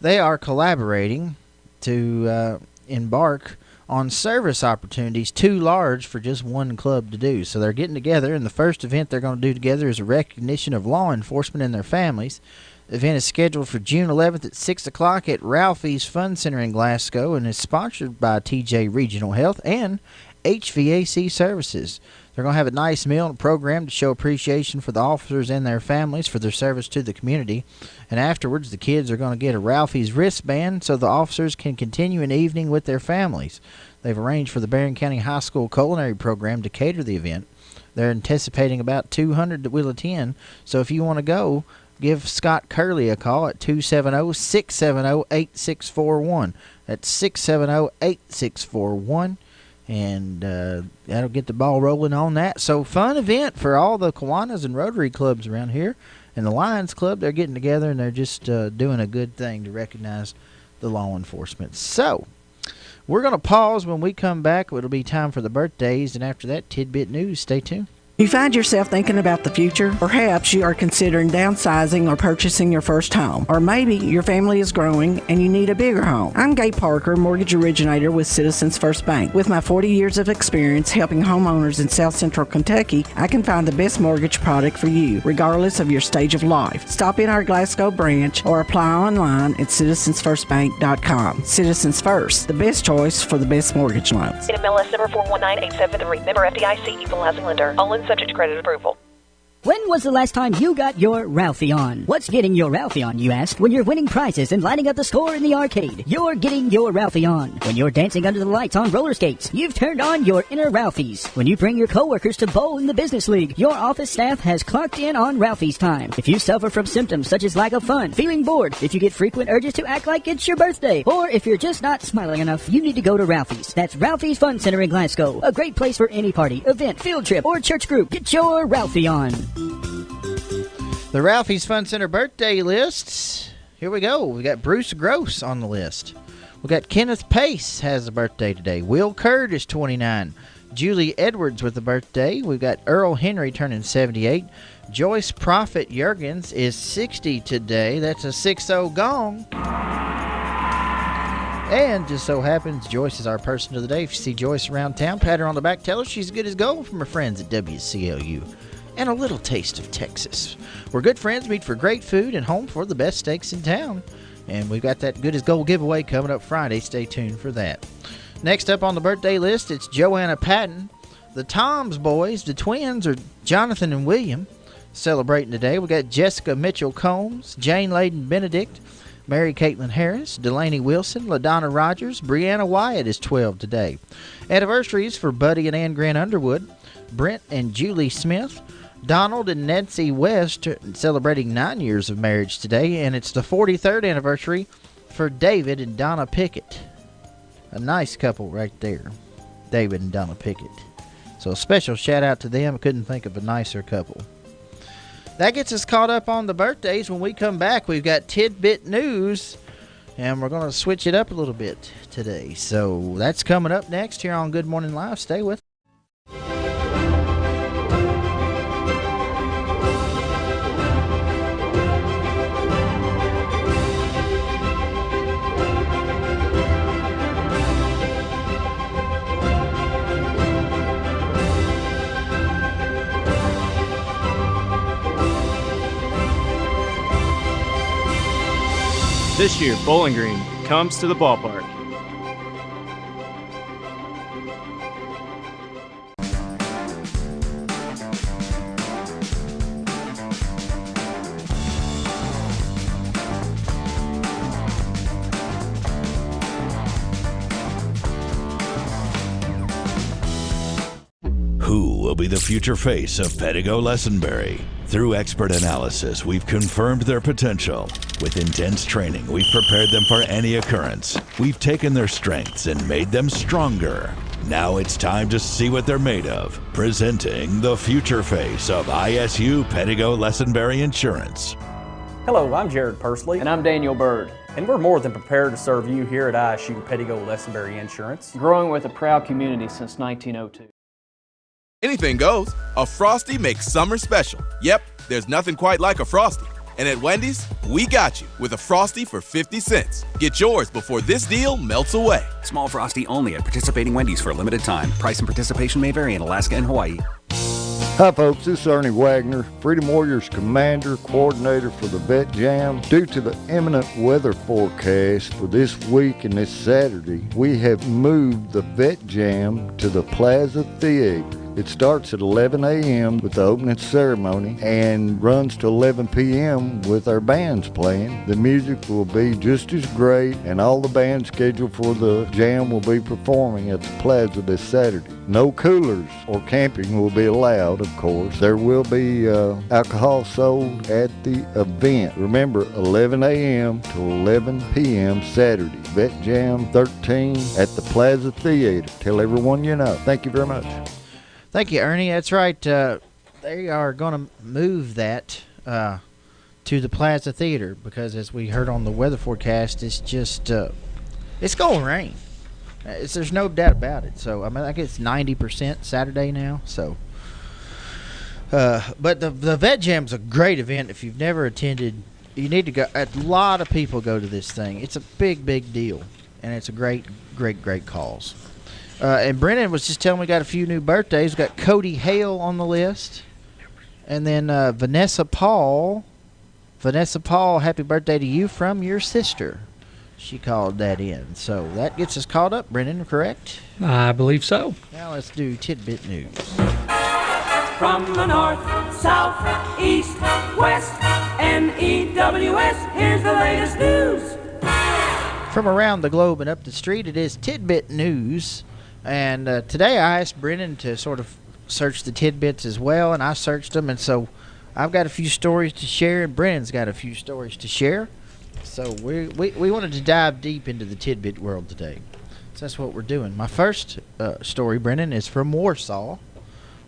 they are collaborating to embark on service opportunities too large for just one club to do. So they're getting together, and the first event they're going to do together is a recognition of law enforcement and their families. The event is scheduled for June 11th at 6 o'clock at Ralphie's Fun Center in Glasgow and is sponsored by TJ Regional Health and HVAC Services. They're going to have a nice meal and a program to show appreciation for the officers and their families for their service to the community. And afterwards, the kids are going to get a Ralphie's wristband so the officers can continue an evening with their families. They've arranged for the Barron County High School culinary program to cater the event. They're anticipating about 200 that will attend. So if you want to go, give Scott Curley a call at 270-670-8641. That's 670-8641. And that'll get the ball rolling on that. So fun event for all the Kiwanis and Rotary clubs around here. And the Lions Club, they're getting together and they're just doing a good thing to recognize the law enforcement. So we're going to pause. When we come back, it'll be time for the birthdays. And after that, Tidbit News. Stay tuned.
You find yourself thinking about the future? Perhaps you are considering downsizing or purchasing your first home. Or maybe your family is growing and you need a bigger home. I'm Gay Parker, mortgage originator with Citizens First Bank. With my 40 years of experience helping homeowners in South Central Kentucky, I can find the best mortgage product for you, regardless of your stage of life. Stop in our Glasgow branch or apply online at citizensfirstbank.com. Citizens First, the best choice for the best mortgage loans.
NMLS number 419873. Member FDIC, equal housing lender. All in subject to credit approval.
When was the last time you got your Ralphie on? What's getting your Ralphie on, you ask? When you're winning prizes and lighting up the score in the arcade, you're getting your Ralphie on. When you're dancing under the lights on roller skates, you've turned on your inner Ralphies. When you bring your coworkers to bowl in the business league, your office staff has clocked in on Ralphie's time. If you suffer from symptoms such as lack of fun, feeling bored, if you get frequent urges to act like it's your birthday, or if you're just not smiling enough, you need to go to Ralphie's. That's Ralphie's Fun Center in Glasgow. A great place for any party, event, field trip, or church group. Get your Ralphie on.
The Ralphie's Fun Center birthday lists. Here we go. We got Bruce Gross on the list. We got Kenneth Pace has a birthday today. Will Curd is 29. Julie Edwards with a birthday. We've got Earl Henry turning 78. Joyce Prophet Juergens is 60 today. That's a 6-0 gong. And just so happens, Joyce is our person of the day. If you see Joyce around town, pat her on the back. Tell her she's good as gold from her friends at WCLU. And a little taste of Texas, where good friends meet for great food and home for the best steaks in town. And we've got that Good as Gold giveaway coming up Friday. Stay tuned for that. Next up on the birthday list, it's Joanna Patton. The Toms boys, the twins, are Jonathan and William, celebrating today. We got Jessica Mitchell Combs, Jane Layden Benedict, Mary Caitlin Harris, Delaney Wilson, LaDonna Rogers, Brianna Wyatt is 12 today. Anniversaries for Buddy and Ann Grant Underwood, Brent and Julie Smith, Donald and Nancy West celebrating 9 years of marriage today, and it's the 43rd anniversary for David and Donna Pickett. A nice couple right there, David and Donna Pickett. So a special shout out to them. I couldn't think of a nicer couple. That gets us caught up on the birthdays. When we come back, we've got Tidbit News, and we're going to switch it up a little bit today. So that's coming up next here on Good Morning Live. Stay with us.
This year, Bowling Green comes to the ballpark.
will be the future face of Pedigo Lessenberry. Through expert analysis, we've confirmed their potential. With intense training, we've prepared them for any occurrence. We've taken their strengths and made them stronger. Now it's time to see what they're made of. Presenting the future face of ISU Pedigo Lessenberry Insurance.
Hello, I'm Jared Pursley.
And I'm Daniel Bird.
And we're more than prepared to serve you here at ISU Pedigo Lessenberry Insurance.
Growing with a proud community since 1902.
Anything goes. A Frosty makes summer special. Yep, there's nothing quite like a Frosty. And at Wendy's, we got you with a Frosty for 50 cents. Get yours before this deal melts away.
Small Frosty only at participating Wendy's for a limited time. Price and participation may vary in Alaska and Hawaii.
Hi folks, this is Ernie Wagner, Freedom Warriors Commander, Coordinator for the Vet Jam. Due to the imminent weather forecast for this week and this Saturday, we have moved the Vet Jam to the Plaza Theater. It starts at 11 a.m. with the opening ceremony and runs to 11 p.m. with our bands playing. The music will be just as great, and all the bands scheduled for the jam will be performing at the Plaza this Saturday. No coolers or camping will be allowed, of course. There will be alcohol sold at the event. Remember, 11 a.m. to 11 p.m. Saturday. Vet Jam 13 at the Plaza Theater. Tell everyone you know. Thank you very much.
Thank you, Ernie. That's right. They are going to move that to the Plaza Theater because, as we heard on the weather forecast, it's just it's going to rain. There's no doubt about it. So I mean, I guess it's 90% Saturday now. So, but the Vet Jam's a great event. If you've never attended, you need to go. A lot of people go to this thing. It's a big deal, and it's a great cause. And Brennan was just telling me we got a few new birthdays. We got Cody Hale on the list. And then Vanessa Paul. Vanessa Paul, happy birthday to you from your sister. She called that in. So that gets us caught up, Brennan, correct?
I believe so.
Now let's do Tidbit News.
From the north, south, east, west, NEWS, here's the latest news.
From around the globe and up the street, it is Tidbit News. And today I asked Brennan to sort of search the tidbits as well, and I searched them. And so I've got a few stories to share, and Brennan's got a few stories to share. So we wanted to dive deep into the tidbit world today. So that's what we're doing. My first story, Brennan, is from Warsaw,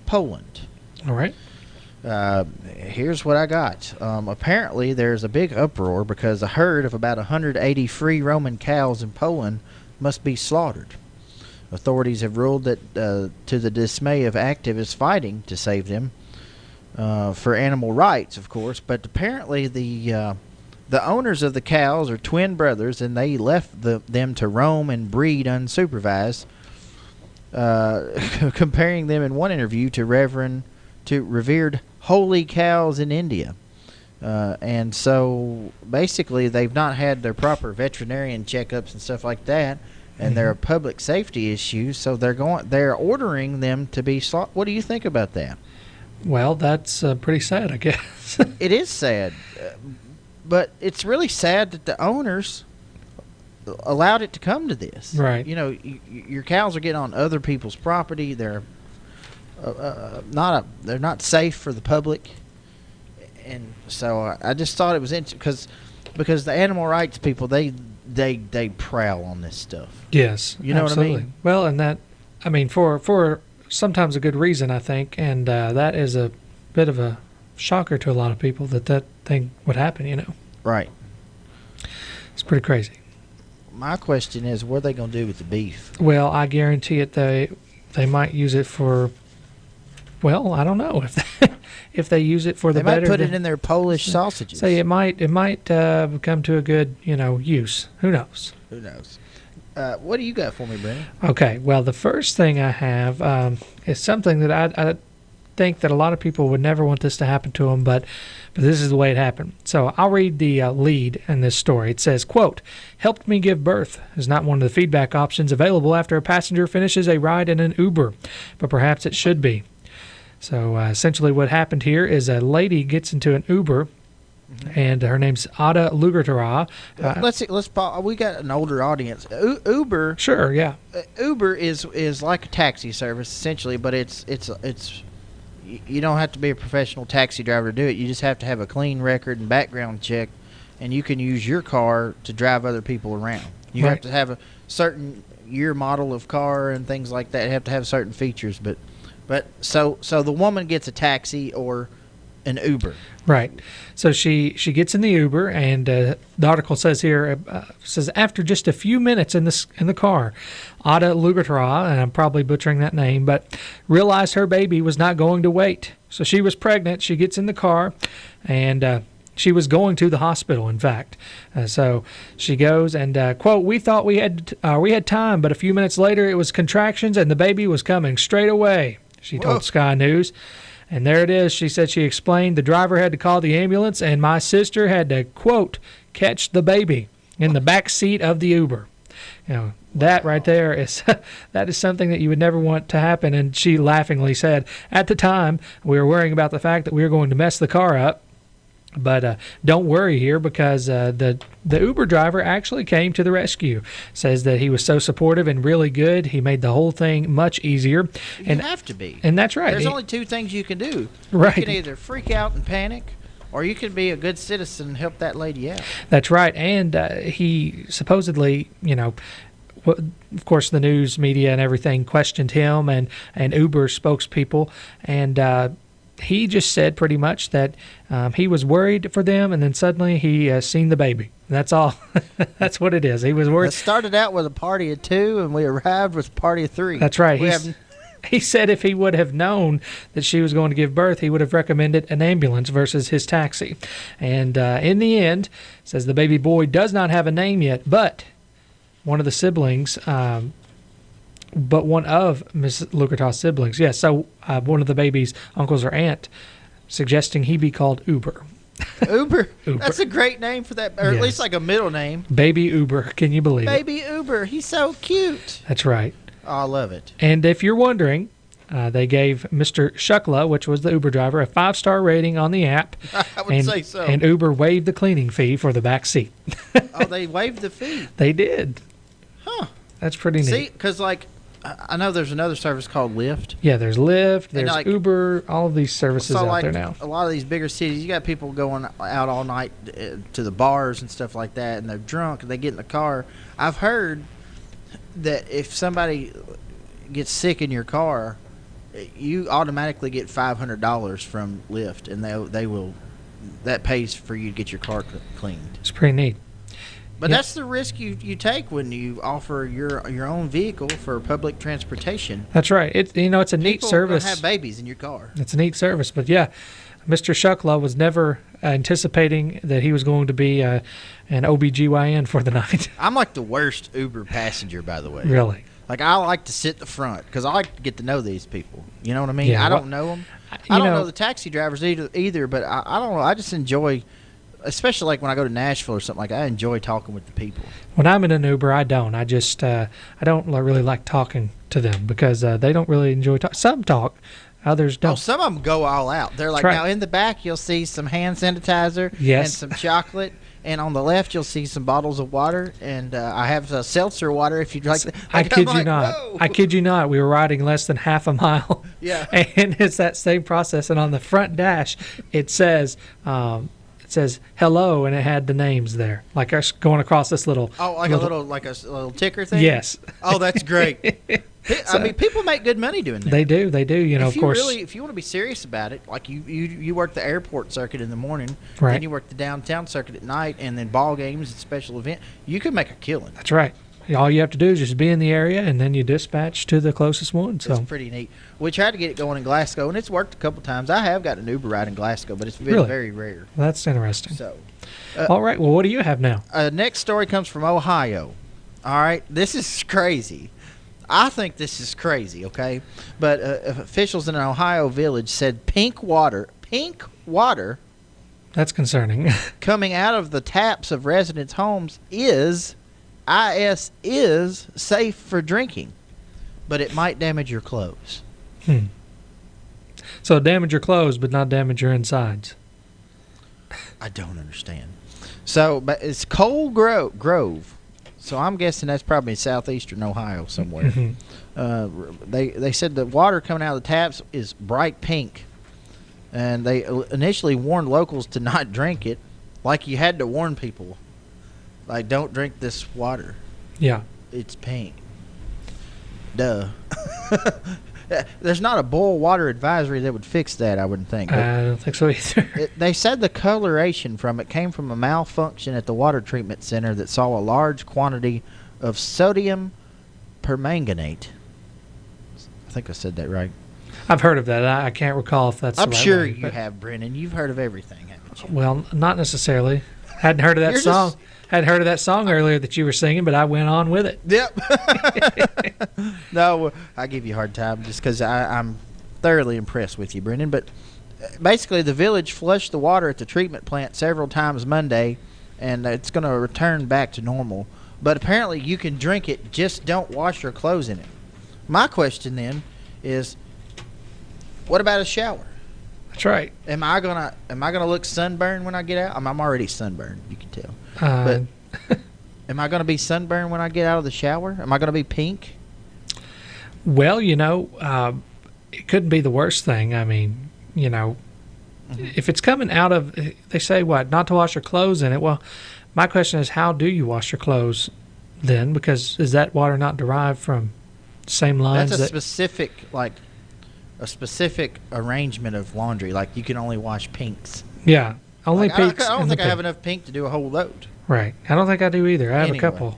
Poland.
All right.
Here's what I got. Apparently, there's a big uproar because a herd of about 180 free Roman cows in Poland must be slaughtered. Authorities have ruled that, to the dismay of activists fighting to save them, for animal rights, of course. But apparently, the owners of the cows are twin brothers, and they left them to roam and breed unsupervised. Comparing them in one interview to revered holy cows in India. And so basically they've not had their proper veterinarian checkups and stuff like that, and they're a public safety issue, so they're ordering them to be slaughtered. What do you think about that?
Well, that's pretty sad, I guess.
It is sad, but it's really sad that the owners allowed it to come to this.
Right.
You know, your cows are getting on other people's property. They're they're not safe for the public, and so I just thought it was interesting because the animal rights people they prowl on this stuff.
Yes,
you know
absolutely.
what I mean.
Well, and that for sometimes a good reason, I think, and that is a bit of a shocker to a lot of people that thing would happen. You know,
right?
It's pretty crazy.
My question is, what are they going to do with the beef?
Well, I guarantee it. They might use it for. Well, I don't know if they use it for the better.
They might put it in their Polish sausages.
Say it might come to a good use. Who knows?
Who knows? What do you got for me, Brennan?
Okay. Well, the first thing I have is something that I think that a lot of people would never want this to happen to them, but this is the way it happened. So I'll read the lead in this story. It says, quote, "Helped me give birth" is not one of the feedback options available after a passenger finishes a ride in an Uber, but perhaps it should be. So essentially what happened here is a lady gets into an Uber, and her name's Ada Lugertara.
Let's we got an older audience. Uber.
Sure, yeah.
Uber is like a taxi service essentially, but it's you don't have to be a professional taxi driver to do it. You just have to have a clean record and background check, and you can use your car to drive other people around. You have to have a certain year model of car and things like that. You have to have certain features, but so the woman gets a taxi or an Uber.
Right. So she gets in the Uber, and the article says here, says after just a few minutes in the car, Ada Lugertra, and I'm probably butchering that name, but realized her baby was not going to wait. So she was pregnant. She gets in the car, and she was going to the hospital, in fact. So she goes and, quote, we thought we had time, but a few minutes later it was contractions and the baby was coming straight away, she told Sky News. And there it is. She said she explained the driver had to call the ambulance and my sister had to, quote, catch the baby in the back seat of the Uber. You know, that right there is that is something that you would never want to happen. And she laughingly said, at the time, we were worrying about the fact that we were going to mess the car up. But don't worry here, because the Uber driver actually came to the rescue. Says that he was so supportive and really good. He made the whole thing much easier.
You have to be.
And that's right.
There's only two things you can do.
Right.
You can either freak out and panic, or you can be a good citizen and help that lady out.
That's right. And he supposedly, you know, of course, the news media and everything questioned him and Uber spokespeople, and he just said pretty much that he was worried for them, and then suddenly he seen the baby. That's all. That's what it is. He was worried.
It started out with a party of 2, and we arrived with a party of 3.
That's right. He said if he would have known that she was going to give birth, he would have recommended an ambulance versus his taxi. And in the end, says the baby boy does not have a name yet, but one of the siblings, but one of Miss Lugerta's siblings, yes. So one of the baby's uncles or aunt suggesting he be called Uber.
Uber? That's a great name for that, or at least like a middle name.
Baby Uber. Can you believe it?
Baby Uber. He's so cute.
That's right.
Oh, I love it.
And if you're wondering, they gave Mr. Shukla, which was the Uber driver, a 5-star rating on the app.
I would say so.
And Uber waived the cleaning fee for the back seat.
Oh, they waived the fee?
They did.
Huh.
That's pretty neat.
See, because like, I know there's another service called Lyft.
Yeah, there's Lyft, there's
like,
Uber, all of these services out there now.
A lot of these bigger cities, you got people going out all night to the bars and stuff like that, and they're drunk and they get in the car. I've heard that if somebody gets sick in your car, you automatically get $500 from Lyft, and they will, that pays for you to get your car cleaned.
It's pretty neat.
But that's the risk you take when you offer your own vehicle for public transportation.
That's right. It's a neat service.
People have babies in your car.
It's a neat service, but yeah, Mr. Shukla was never anticipating that he was going to be an OBGYN for the night.
I'm like the worst Uber passenger, by the way.
Really?
Like, I like to sit the front because I like to get to know these people. You know what I mean?
Yeah,
I don't know them. I don't know the taxi drivers either, but I don't know. I just enjoy, especially like when I go to Nashville or something like that, I enjoy talking with the people.
When I'm in an Uber, I don't. I just I don't really like talking to them because they don't really enjoy talking. Some talk, others don't.
Oh, some of them go all out. They're like, now in the back you'll see some hand sanitizer and some chocolate. And on the left, you'll see some bottles of water, and I have seltzer water if you'd like that.
I kid you not. Whoa. I kid you not. We were riding less than half a mile.
Yeah.
And it's that same process. And on the front dash, it says hello, and it had the names there, like us going across this little.
Oh, like a little ticker thing.
Yes.
Oh, that's great. I mean, people make good money doing that.
They do. You know, of course.
If you want to be serious about it, like you work the airport circuit in the morning,
right?
Then you work the downtown circuit at night, and then ball games and special events. You could make a killing.
That's right. All you have to do is just be in the area, and then you dispatch to the closest one. So
it's pretty neat. We tried to get it going in Glasgow, and it's worked a couple times. I have got an Uber ride in Glasgow, but it's been
really?
Very rare.
Well, that's interesting.
So,
all right. Well, what do you have now?
Next story comes from Ohio. All right, this is crazy. I think this is crazy, okay? But officials in an Ohio village said pink water.
That's concerning.
Coming out of the taps of residents' homes is safe for drinking, but it might damage your clothes.
So damage your clothes, but not damage your insides.
I don't understand. So, but it's Coal Grove. So I'm guessing that's probably in southeastern Ohio somewhere.
Mm-hmm.
They said the water coming out of the taps is bright pink, and they initially warned locals to not drink it, like you had to warn people, like, don't drink this water.
Yeah.
It's pink. Duh. There's not a boil water advisory that would fix that, I wouldn't think.
I don't think so either.
They said the coloration from it came from a malfunction at the water treatment center that saw a large quantity of sodium permanganate. I think I said that right.
I've heard of that. I can't recall if that's.
I'm
the right
sure
way,
you have, Brennan. You've heard of everything, haven't you?
Well, not necessarily. Hadn't heard of that song. Hadn't heard of that song earlier that you were singing, but I went on with it.
Yep. No, I give you a hard time just because I'm thoroughly impressed with you, Brendan. But basically, the village flushed the water at the treatment plant several times Monday, and it's going to return back to normal. But apparently, you can drink it, just don't wash your clothes in it. My question then is, what about a shower?
That's right.
Am I gonna look sunburned when I get out? I'm already sunburned, you can tell. But am I gonna be sunburned when I get out of the shower? Am I gonna be pink?
Well, it couldn't be the worst thing. I mean, if it's coming out of, they say what, not to wash your clothes in it. Well, my question is, how do you wash your clothes then? Because is that water not derived from the same lines?
That's a specific arrangement of laundry. Like, you can only wash pinks.
Yeah, only pinks.
I don't think I have enough pink to do a whole load.
Right. I don't think I do either. I have a couple.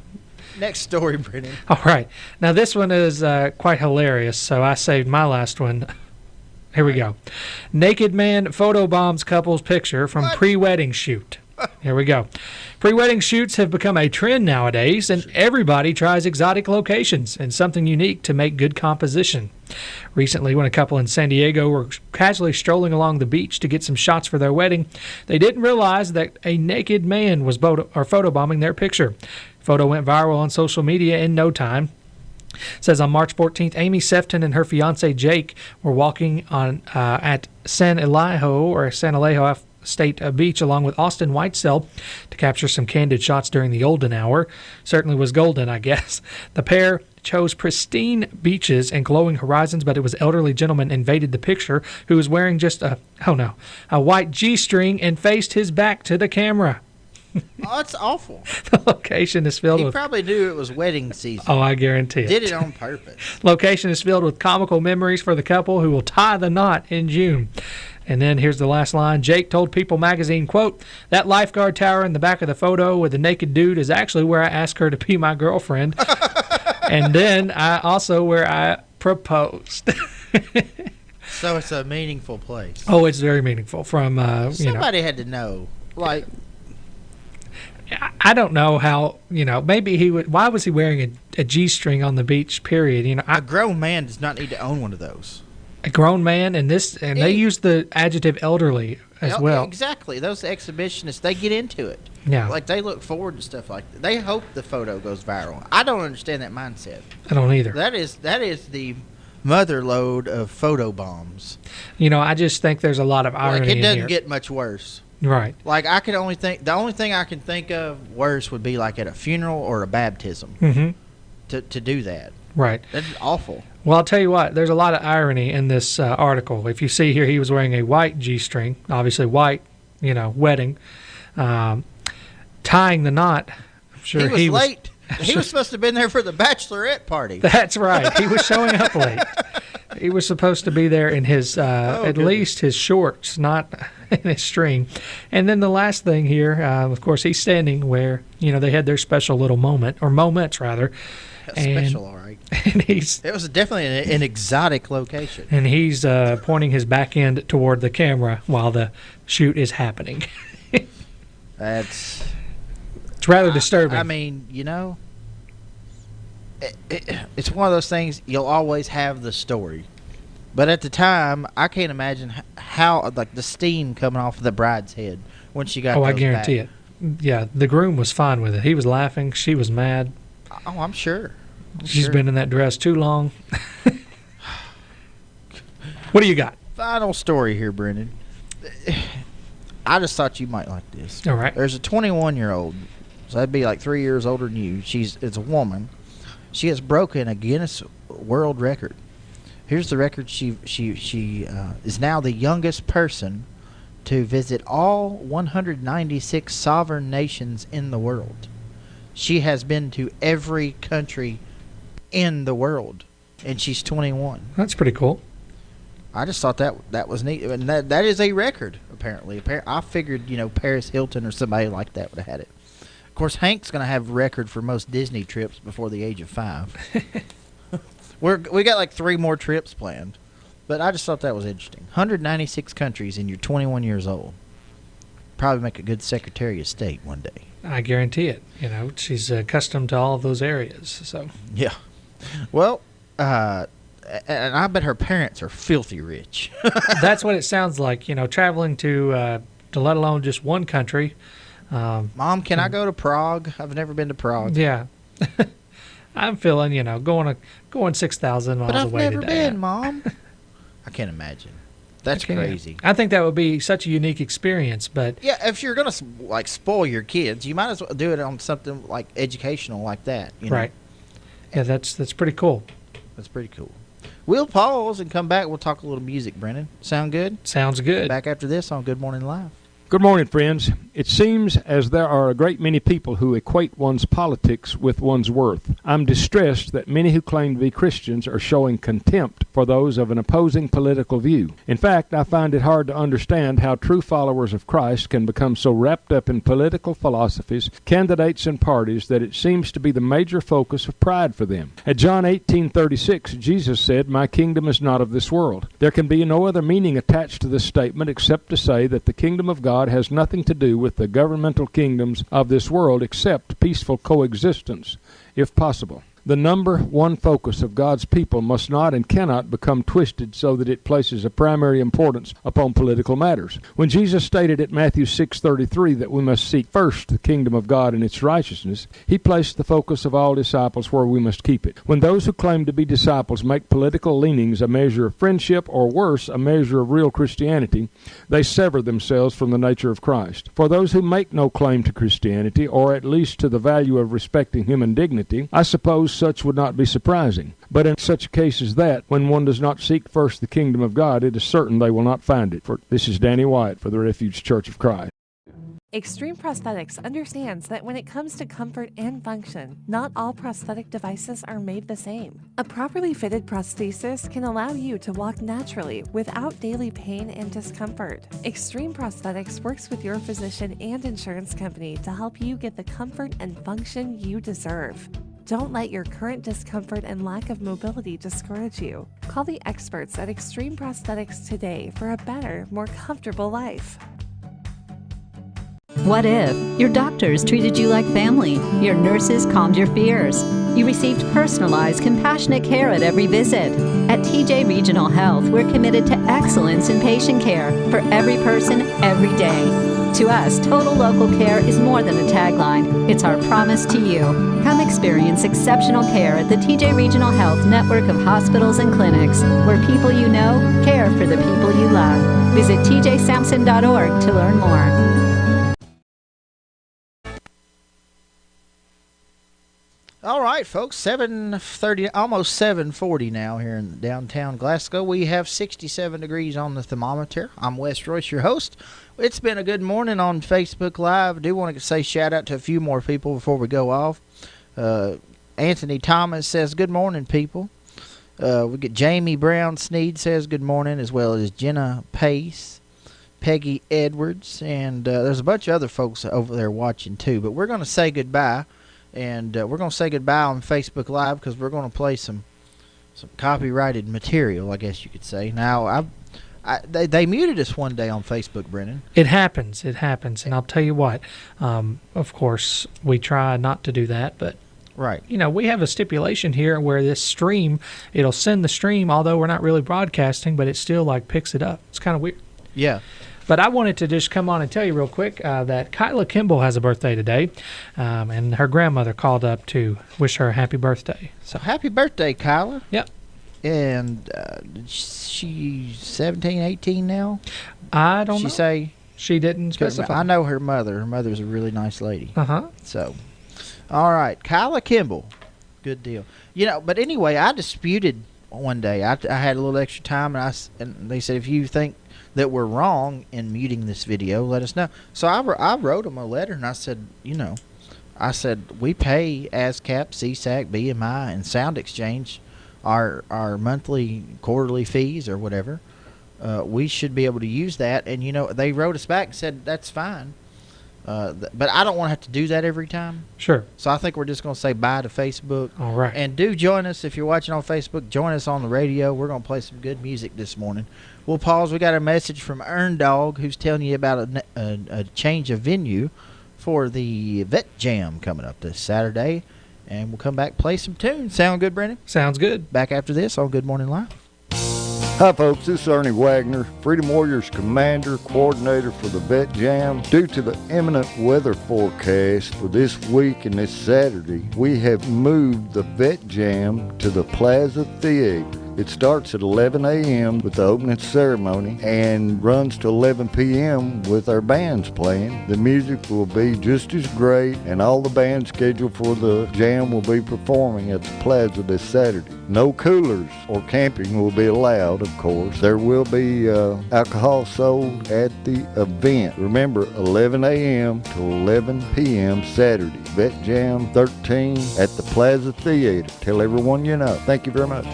Next story, Brennan.
All right. Now, this one is quite hilarious, so I saved my last one. Here we go. Naked man photobombs couple's picture from pre-wedding shoot. Here we go. Pre-wedding shoots have become a trend nowadays, and everybody tries exotic locations and something unique to make good composition. Recently, when a couple in San Diego were casually strolling along the beach to get some shots for their wedding, they didn't realize that a naked man was photobombing their picture. Photo went viral on social media in no time. It says on March 14th, Amy Sefton and her fiancé Jake were walking on at San Alejo State Beach along with Austin Whitesell to capture some candid shots during the golden hour. Certainly was golden, I guess. The pair chose pristine beaches and glowing horizons, but it was elderly gentleman invaded the picture who was wearing just a white G-string and faced his back to the camera.
Oh, that's awful.
The location is filled with...
He probably knew it was wedding season.
Oh, I guarantee it.
Did it on purpose.
Location is filled with comical memories for the couple who will tie the knot in June. And then here's the last line. Jake told People magazine, quote, "That lifeguard tower in the back of the photo with the naked dude is actually where I asked her to be my girlfriend. And then where I proposed."
So it's a meaningful place.
Oh, it's very meaningful. From
somebody had to know. Like,
I don't know how, maybe he would. Why was he wearing a G-string on the beach, period?
A grown man does not need to own one of those.
A grown man, and they use the adjective elderly as well.
Exactly. Those exhibitionists, they get into it.
Yeah.
Like, they look forward to stuff like that. They hope the photo goes viral. I don't understand that mindset.
I don't either.
That is the mother lode of photo bombs.
I just think there's a lot of irony in here.
It doesn't get much worse.
Right.
Like, the only thing I can think of worse would be like at a funeral or a baptism.
Mm-hmm.
To do that.
Right.
That's awful.
Well, I'll tell you what, there's a lot of irony in this article. If you see here, he was wearing a white G-string, obviously white, wedding, tying the knot. I'm sure
he was late. He was supposed to have been there for the bachelorette party.
That's right. He was showing up late. He was supposed to be there in his, at least his shorts, not in his string. And then the last thing here, of course, he's standing where, they had their special little moment, or moments rather.
Special, all right.
And
it was definitely an exotic location.
And he's pointing his back end toward the camera while the shoot is happening.
It's
rather disturbing.
I mean, it's one of those things, you'll always have the story. But at the time, I can't imagine how, like, the steam coming off of the bride's head when she got
I guarantee it. Yeah, the groom was fine with it. He was laughing. She was mad.
Oh, I'm sure.
She's been in that dress too long. What do you got?
Final story here, Brendan. I just thought you might like this.
All right.
There's a 21-year-old, so that'd be like 3 years older than you. It's a woman. She has broken a Guinness World Record. Here's the record. She is now the youngest person to visit all 196 sovereign nations in the world. She has been to every country in the world, and she's 21.
That's pretty cool.
I just thought that was neat, and that is a record. Apparently, I figured Paris Hilton or somebody like that would have had it. Of course, Hank's going to have a record for most Disney trips before the age of 5. We got like 3 more trips planned, but I just thought that was interesting. 196 countries, and you're 21 years old. Probably make a good Secretary of State one day.
I guarantee it. She's accustomed to all of those areas. So
yeah. Well, and I bet her parents are filthy rich.
That's what it sounds like. Traveling to let alone just one country.
Mom, can I go to Prague? I've never been to Prague.
Yeah. I'm feeling, going 6,000 miles
but I've
away
never
today.
been, Mom. I can't imagine. That's crazy.
I think that would be such a unique experience, but
yeah, if you're gonna spoil your kids, you might as well do it on something like educational like that.
Right. Yeah, that's pretty cool.
That's pretty cool. We'll pause and come back. We'll talk a little music, Brennan. Sound good?
Sounds good.
Back after this on Good Morning Live.
Good morning, friends. It seems as there are a great many people who equate one's politics with one's worth. I'm distressed that many who claim to be Christians are showing contempt for those of an opposing political view. In fact, I find it hard to understand how true followers of Christ can become so wrapped up in political philosophies, candidates, and parties that it seems to be the major focus of pride for them. At John 18:36, Jesus said, "My kingdom is not of this world." There can be no other meaning attached to this statement except to say that the kingdom of God has nothing to do with the governmental kingdoms of this world except peaceful coexistence, if possible. The number one focus of God's people must not and cannot become twisted so that it places a primary importance upon political matters. When Jesus stated at Matthew 6:33 that we must seek first the kingdom of God and its righteousness, he placed the focus of all disciples where we must keep it. When those who claim to be disciples make political leanings a measure of friendship, or worse, a measure of real Christianity, they sever themselves from the nature of Christ. For those who make no claim to Christianity, or at least to the value of respecting human dignity, I suppose such would not be surprising. But in such a case as that, when one does not seek first the kingdom of God, it is certain they will not find it. For this is Danny White for the Refuge Church of Christ.
Extreme Prosthetics understands that when it comes to comfort and function, not all prosthetic devices are made the same. A properly fitted prosthesis can allow you to walk naturally without daily pain and discomfort. Extreme Prosthetics works with your physician and insurance company to help you get the comfort and function you deserve. Don't let your current discomfort and lack of mobility discourage you. Call the experts at Extreme Prosthetics today for a better, more comfortable life.
What if your doctors treated you like family, your nurses calmed your fears, you received personalized, compassionate care at every visit? At TJ Regional Health, we're committed to excellence in patient care for every person, every day. To us, total local care is more than a tagline. It's our promise to you. Come experience exceptional care at the TJ Regional Health network of hospitals and clinics, where people you know care for the people you love. Visit tjsampson.org to learn more.
All right, folks, 7:30, almost 7:40 now here in downtown Glasgow. We have 67 degrees on the thermometer. I'm Wes Royce, your host. It's been a good morning on Facebook Live. I do want to say shout out to a few more people before we go off. Anthony Thomas says, good morning, people. We get Jamie Brown Sneed says good morning, as well as Jenna Pace, Peggy Edwards, and there's a bunch of other folks over there watching too. But we're going to say goodbye. And we're going to say goodbye on Facebook Live because we're going to play some copyrighted material, I guess you could say. Now, they muted us one day on Facebook, Brennan.
It happens. And I'll tell you what, of course, we try not to do that, but
right.
We have a stipulation here where this stream, it'll send the stream, although we're not really broadcasting, but it still picks it up. It's kind of weird.
Yeah.
But I wanted to just come on and tell you real quick that Kyla Kimball has a birthday today, and her grandmother called up to wish her a happy birthday.
So happy birthday, Kyla.
Yep.
And she's 17, 18 now?
I don't know.
She say?
She didn't specify.
I know her mother. Her mother's a really nice lady.
Uh-huh.
So, all right, Kyla Kimball. Good deal. But anyway, I disputed one day. I had a little extra time, and they said, if you think that we're wrong in muting this video, let us know. So I wrote them a letter, and I said, we pay ASCAP, CSAC, BMI, and Sound Exchange our monthly, quarterly fees or whatever. We should be able to use that. And, they wrote us back and said, that's fine. But I don't want to have to do that every time.
Sure.
So I think we're just going to say bye to Facebook.
All right.
And do join us if you're watching on Facebook. Join us on the radio. We're going to play some good music this morning. We'll pause. We got a message from Earn Dog, who's telling you about a change of venue for the Vet Jam coming up this Saturday. And we'll come back, play some tunes. Sound good, Brendan?
Sounds good.
Back after this on Good Morning Live.
Hi folks, this is Ernie Wagner, Freedom Warriors Commander, Coordinator for the Vet Jam. Due to the imminent weather forecast for this week and this Saturday, we have moved the Vet Jam to the Plaza Theater. It starts at 11 a.m. with the opening ceremony and runs to 11 p.m. with our bands playing. The music will be just as great, and all the bands scheduled for the jam will be performing at the Plaza this Saturday. No coolers or camping will be allowed, of course. There will be alcohol sold at the event. Remember, 11 a.m. to 11 p.m. Saturday. Vet Jam 13 at the Plaza Theater. Tell everyone you know. Thank you very much.